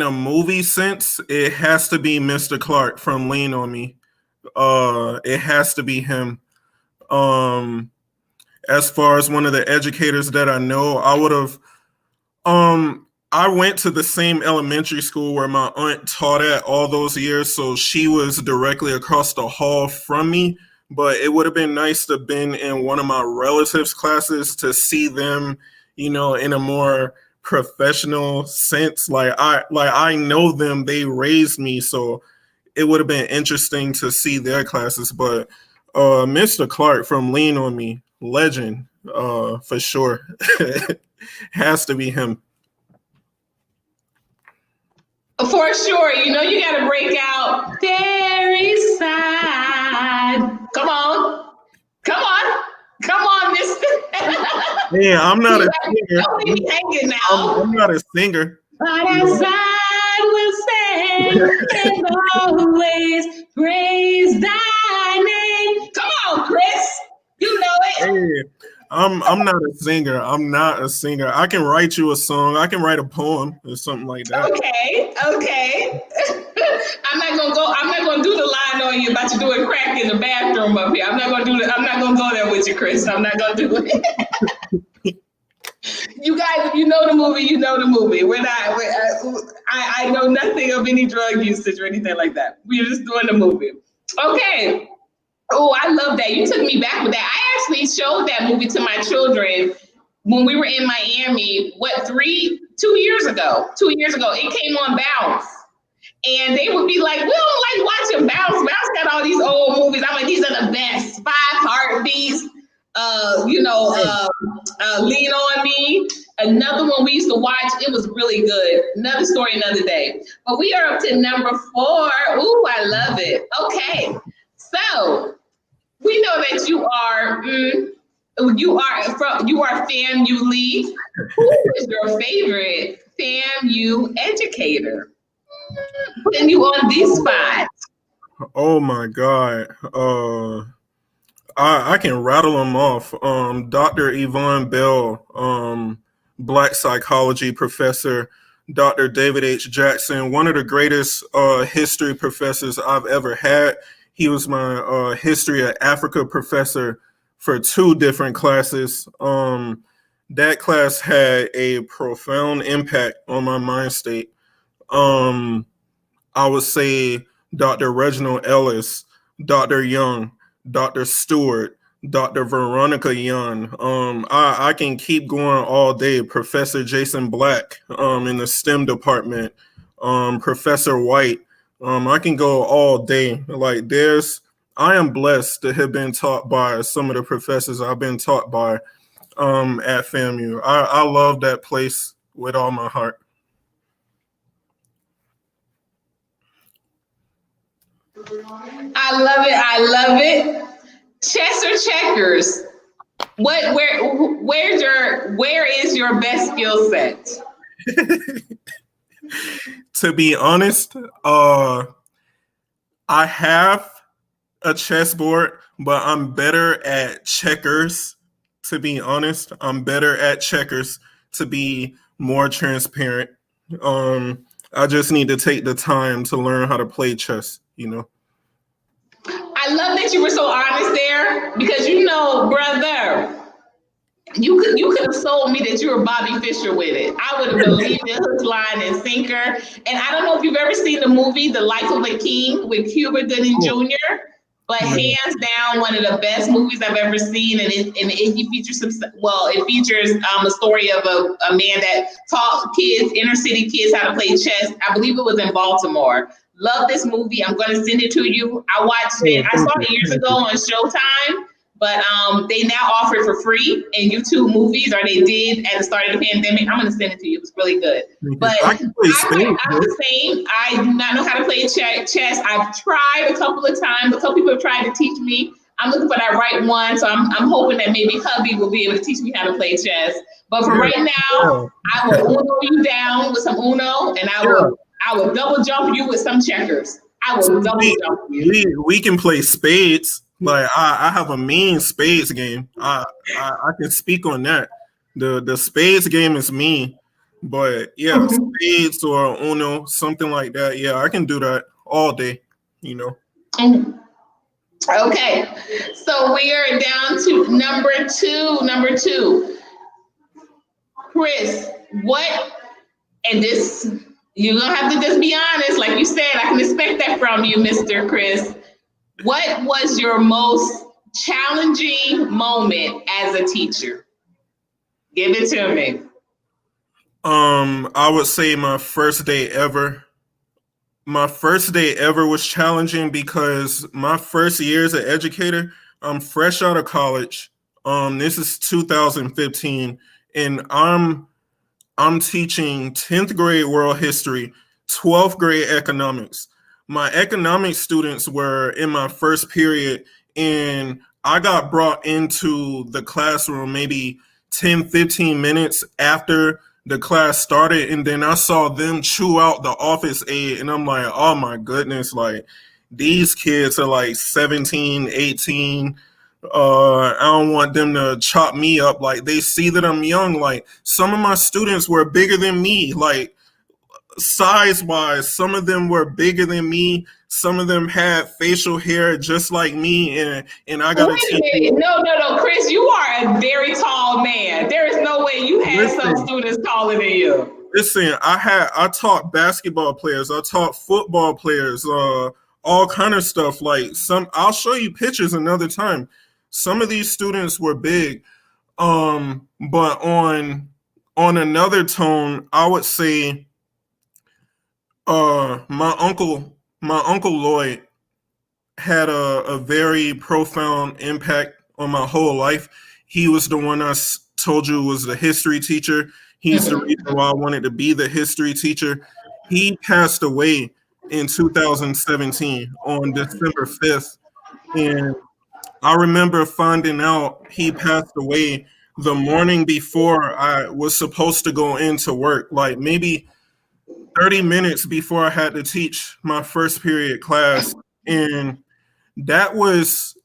a movie sense, it has to be Mr. Clark from Lean on Me. It has to be him. As far as one of the educators that I know, I would have. I went to the same elementary school where my aunt taught at all those years, so she was directly across the hall from me. But it would have been nice to have been in one of my relatives' classes to see them, you know, in a more professional sense. Like I know them, they raised me, so it would have been interesting to see their classes. But Mr. Clark from Lean on Me, legend, for sure. Has to be him. For sure, you know you got to break out very side. Come on, Mister. Yeah, I'm not a singer. Don't leave me hanging now. I'm not a singer. But as I will say, and always praise thy name. Come on, Chris. You know it. Hey, I'm not a singer. I'm not a singer. I can write you a song. I can write a poem or something like that. Okay. I'm not gonna do the line on you about you doing crack in the bathroom up here. I'm not gonna go there with you, Chris. I'm not gonna do it. You guys, if you know the movie, you know the movie. I know nothing of any drug usage or anything like that. We're just doing the movie. Okay. Oh, I love that. You took me back with that. I actually showed that movie to my children when we were in Miami, 2 years ago? 2 years ago, it came on Bounce. And they would be like, we don't like watching Bounce. Bounce got all these old movies. I'm like, these are the best. 5 Heartbeats, Lean on Me. Another one we used to watch. It was really good. Another Story, Another Day. But we are up to number 4. Ooh, I love it. Okay. So we know that you are FAMU lead. Who is your favorite FAMU educator? Putting you on this spot. Oh my God. I can rattle them off. Dr. Yvonne Bell, Black psychology professor. Dr. David H. Jackson, one of the greatest history professors I've ever had. He was my history of Africa professor for 2 different classes. That class had a profound impact on my mind state. I would say Dr. Reginald Ellis, Dr. Young, Dr. Stewart, Dr. Veronica Young. I can keep going all day. Professor Jason Black in the STEM department, Professor White. I can go all day. I am blessed to have been taught by some of the professors I've been taught by at FAMU. I love that place with all my heart. I love it. Chess or checkers? Where is your best skill set? To be honest, I have a chessboard, but I'm better at checkers. To be honest, I'm better at checkers, to be more transparent. I just need to take the time to learn how to play chess, I love that you were so honest there, because brother, you could have sold me that you were Bobby Fischer with it. I would have believed it hook, line, and sinker. And I don't know if you've ever seen the movie The Life of a King with Cuba Gooding Jr., but hands down, one of the best movies I've ever seen. And it features a story of a man that taught inner city kids how to play chess. I believe it was in Baltimore. Love this movie. I'm going to send it to you. I watched it. I saw it years ago on Showtime, but they now offer it for free in YouTube movies, or they did at the start of the pandemic. I'm going to send it to you. It was really good. But I'm the same. I do not know how to play chess. I've tried a couple of times. A couple people have tried to teach me. I'm looking for that right one. So I'm hoping that maybe hubby will be able to teach me how to play chess. But for right now, I will Uno you down with some Uno, and I will double jump you with some checkers. I will double jump you. We can play spades. Like I have a mean spades game. I can speak on that. The spades game is mean, but yeah, spades or Uno, something like that. Yeah, I can do that all day. Okay, so we are down to number two. Chris, you're gonna have to just be honest, like you said. I can expect that from you, Mr. Chris. What was your most challenging moment as a teacher? Give it to me. I would say my first day ever. My first day ever was challenging because my first year as an educator, I'm fresh out of college. This is 2015, and I'm teaching 10th grade world history, 12th grade economics. My economics students were in my first period, and I got brought into the classroom maybe 10, 15 minutes after the class started, and then I saw them chew out the office aide, and I'm like, oh my goodness, like these kids are like 17, 18. I don't want them to chop me up. Like they see that I'm young. Like some of my students were bigger than me, like size wise. Some of them were bigger than me. Some of them had facial hair just like me, and I gotta Wait a minute. No, Chris, you are a very tall man. There is no way you had some students taller than you. Listen, I taught basketball players, I taught football players, all kind of stuff. Like I'll show you pictures another time. Some of these students were big, but on another tone, I would say, my uncle Lloyd had a very profound impact on my whole life. He was the one I told you was the history teacher. He's the reason why I wanted to be the history teacher. He passed away in 2017 on December 5th. And I remember finding out he passed away the morning before I was supposed to go into work, like maybe 30 minutes before I had to teach my first period class. And that was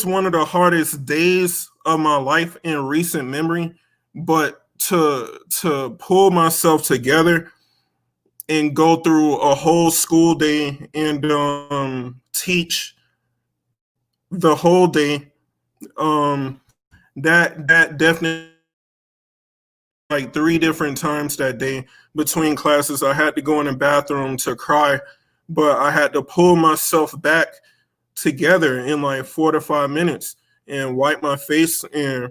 one of the hardest days of my life in recent memory. But to pull myself together and go through a whole school day and teach the whole day, that definitely, like 3 different times that day between classes, I had to go in the bathroom to cry, but I had to pull myself back together in like 4 to 5 minutes and wipe my face. And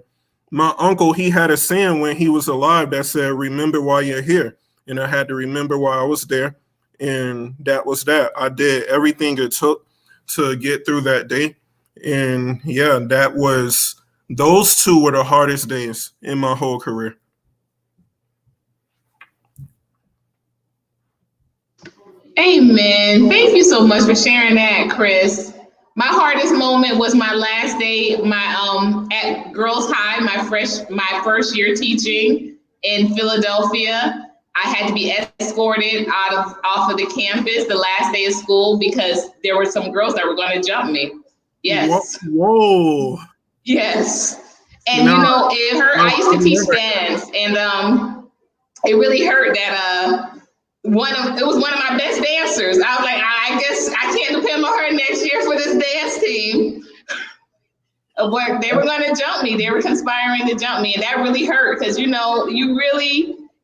my uncle, he had a saying when he was alive that said, remember why you're here. And I had to remember why I was there. And that was that. I did everything it took to get through that day. And yeah, those 2 were the hardest days in my whole career. Amen. Thank you so much for sharing that, Chris. My hardest moment was my last day, at Girls High, my first year teaching in Philadelphia. I had to be escorted off of the campus the last day of school because there were some girls that were going to jump me. Yes. Whoa. Yes. And it hurt. I used to teach dance, and it really hurt that it was one of my best dancers. I was like, I guess I can't depend on her next year for this dance team. But they were going to jump me. They were conspiring to jump me, and that really hurt because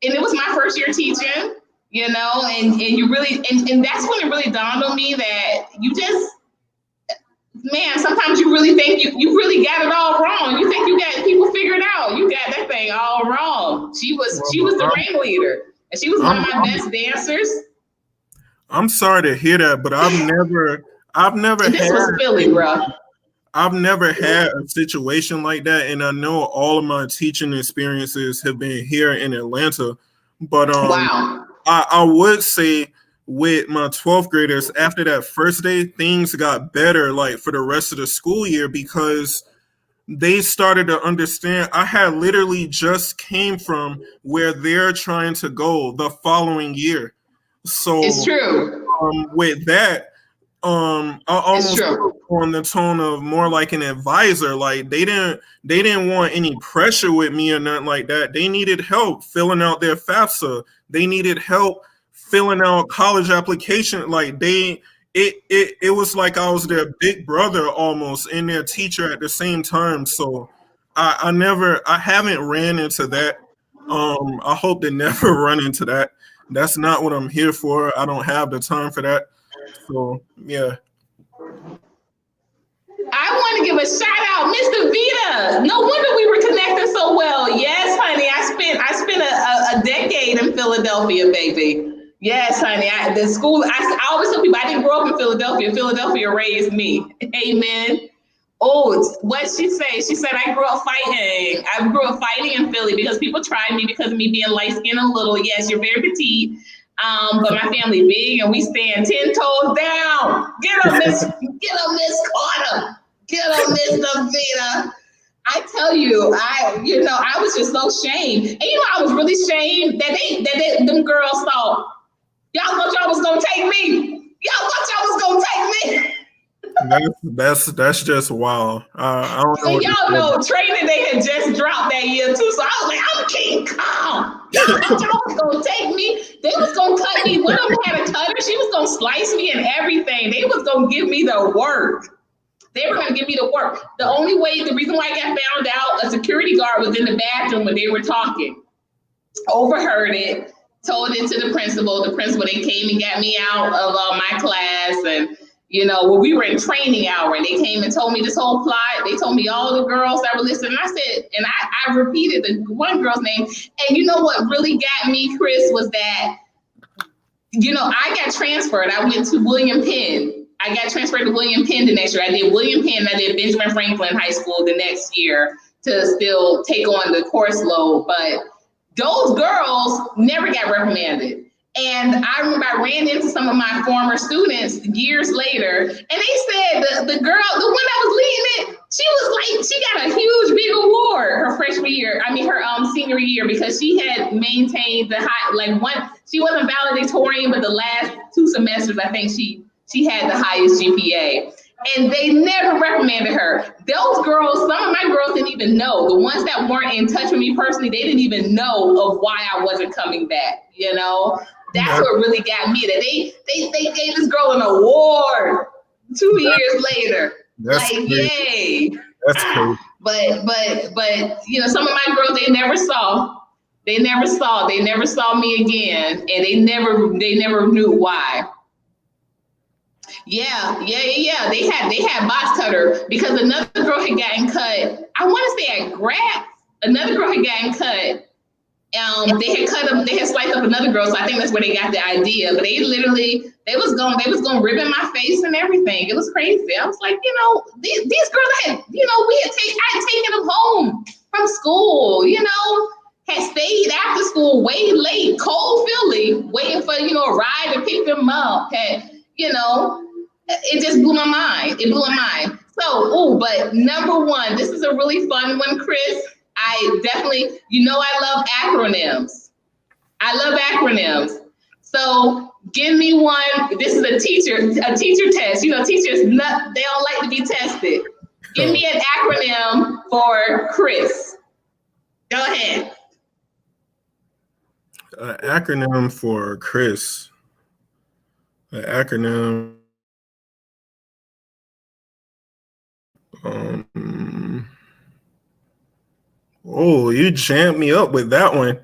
and it was my first year teaching, and you really, and that's when it really dawned on me that you just, man, sometimes you really think you really got it all wrong. You think you got people figured out. You got that thing all wrong. She was the ringleader. And she was one of my best dancers. I'm sorry to hear that, but I've never this was Philly, bro. I've never had a situation like that, and I know all of my teaching experiences have been here in Atlanta. But wow. I would say with my 12th graders, after that first day, things got better, like for the rest of the school year, because they started to understand. I had literally just came from where they're trying to go the following year. So it's true. With that, I almost on the tone of more like an advisor. Like they didn't want any pressure with me or nothing like that. They needed help filling out their FAFSA. They needed help filling out college application. Like it was like I was their big brother almost and their teacher at the same time. So I haven't ran into that. I hope to never run into that. That's not what I'm here for. I don't have the time for that. So yeah. I want to give a shout out, Mr. Vita. No wonder we were connecting so well. Yes, honey. I spent a decade in Philadelphia, baby. Yes, honey. I always tell people I didn't grow up in Philadelphia. Philadelphia raised me. Amen. Oh, what'd she say? She said, I grew up fighting. I grew up fighting in Philly because people tried me because of me being light-skinned and little. Yes, you're very petite. But my family big and we stand 10 toes down. Get up, Miss Carter. Get up, Mr. Vita. I tell you, I was just so shamed. And I was really shamed that them girls thought, y'all thought y'all was gonna take me. Y'all thought y'all was gonna take me. That's just wild. I don't know. And y'all know training they had just dropped that year too. So I was like, I'm King Kong. Y'all thought y'all was gonna take me. They was gonna cut me. One of them had a cutter. She was gonna slice me and everything. They was gonna give me the work. They were gonna give me the work. The reason why I got found out, a security guard was in the bathroom when they were talking. Overheard it, told it to the principal. The principal, they came and got me out of my class, and we were in training hour, and they came and told me this whole plot. They told me all the girls that were listening. And I said, and I repeated the one girl's name. And you know what really got me, Chris, was that I got transferred. I went to William Penn. I got transferred to William Penn the next year. I did William Penn. I did Benjamin Franklin High School the next year to still take on the course load. But those girls never got reprimanded. And I remember I ran into some of my former students years later, and they said the girl, the one that was leading it, she got a huge big award her freshman year. I mean, her senior year, because she had maintained the high, she wasn't valedictorian, but the last 2 semesters, I think she had the highest GPA. And they never reprimanded her. Those girls, some of my girls didn't even know. The ones that weren't in touch with me personally, they didn't even know of why I wasn't coming back, That's what really got me. That they gave this girl an award 2 years later. Yay. That's cool. But some of my girls, they never saw me again, and they never knew why. Yeah. They had box cutter, because another girl had gotten cut. I want to say at Gratz, another girl had gotten cut. They had sliced up another girl, so I think that's where they got the idea. But they was going rip in my face and everything. It was crazy. I was like, these girls I had taken them home from school, had stayed after school way late, cold Philly, waiting for, a ride to pick them up. It just blew my mind. It blew my mind. So, but number one, this is a really fun one, Chris. I definitely, I love acronyms. So give me one. This is a teacher test. Teachers, they don't like to be tested. Give me an acronym for Chris. Go ahead. An acronym for Chris. An acronym. Oh, you jammed me up with that one.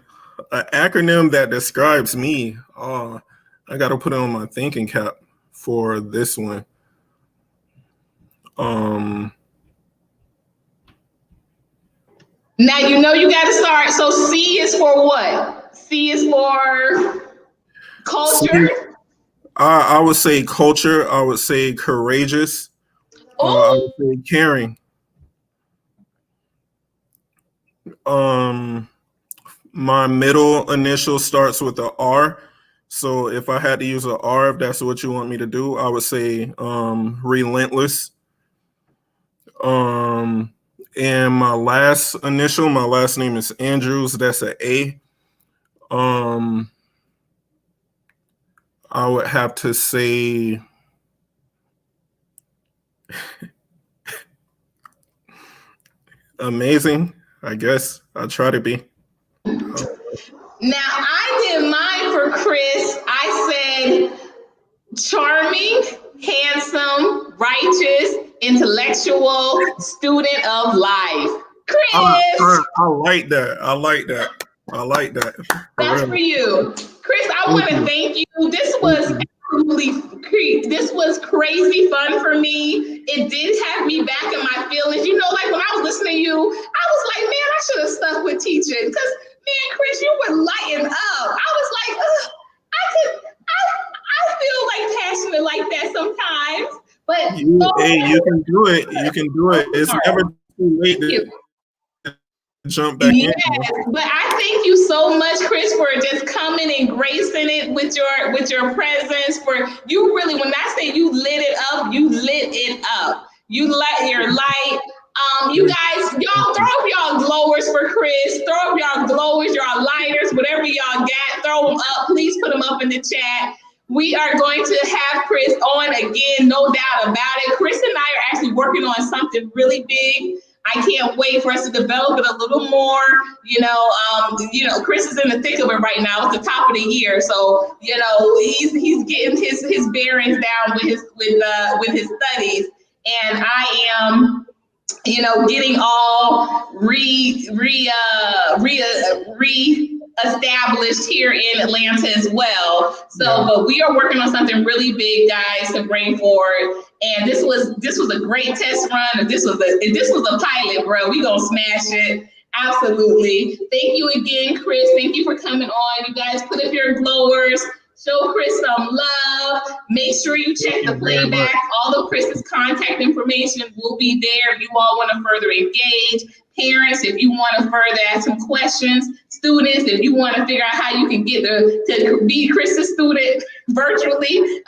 An acronym that describes me. Oh, I got to put it on my thinking cap for this one. Now you got to start. So C is for what? C is for culture. I would say culture. I would say courageous. I would say caring. My middle initial starts with a R. So if I had to use an R, if that's what you want me to do, I would say relentless. And my last initial, my last name is Andrews. That's an A. I would have to say amazing. I guess I'll try to be. Now I did mine for Chris. I said charming, handsome, righteous, intellectual, student of life. Chris, I like that. That's for you, Chris. I want to thank you. This was crazy fun for me. It did have me back in my feelings. Like when I was listening to you, I was like, man, I should have stuck with teaching, because man, Chris, you were lighting up. I was like, I feel like passionate like that sometimes. But you can do it. You can do it. It's never too late to jump back in. But I thank you so much, Chris, for just coming and gracing it with your presence. For you really, when I say you lit it up, you lit it up. You let your light. You guys, y'all throw up y'all glowers for Chris. Throw up y'all glowers, y'all lighters, whatever y'all got. Throw them up. Please put them up in the chat. We are going to have Chris on again, no doubt about it. Chris and I are actually working on something really big. I can't wait for us to develop it a little more. Chris is in the thick of it right now. It's the top of the year, so he's getting his bearings down with his studies, and I am, getting all established here in Atlanta as well. So, but we are working on something really big, guys, to bring forward. And this was a great test run. If this was a pilot, bro, we gonna smash it. Absolutely. Thank you again, Chris. Thank you for coming on. You guys put up your glowers. Show Chris some love. Make sure you check the playback. All of Chris's contact information will be there if you all want to further engage. Parents, if you want to further ask some questions. Students, if you want to figure out how you can get to be Chris's student virtually.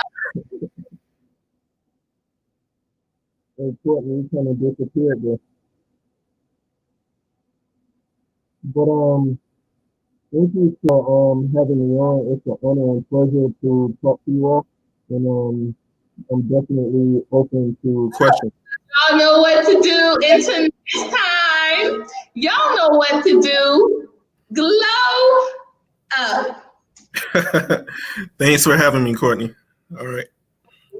Courtney kind of disappeared there. But thank you for having me on. It's an honor and pleasure to talk to you all, and I'm definitely open to questions. Y'all know what to do. Until next time, y'all know what to do. Glow up. Thanks for having me, Courtney. All right.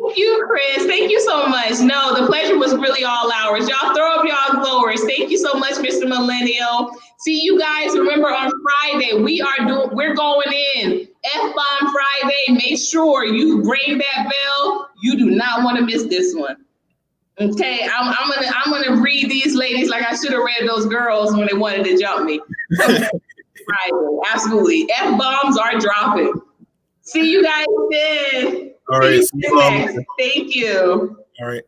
Thank you, Chris. Thank you so much. No, the pleasure was really all ours. Y'all throw up y'all glowers. Thank you so much, Mr. Millennial. See you guys. Remember on Friday, we're going in F-Bomb Friday. Make sure you ring that bell. You do not want to miss this one. Okay, I'm gonna read these ladies like I should have read those girls when they wanted to jump me. Friday, absolutely. F-bombs are dropping. See you guys then. All right. Thank you. All right.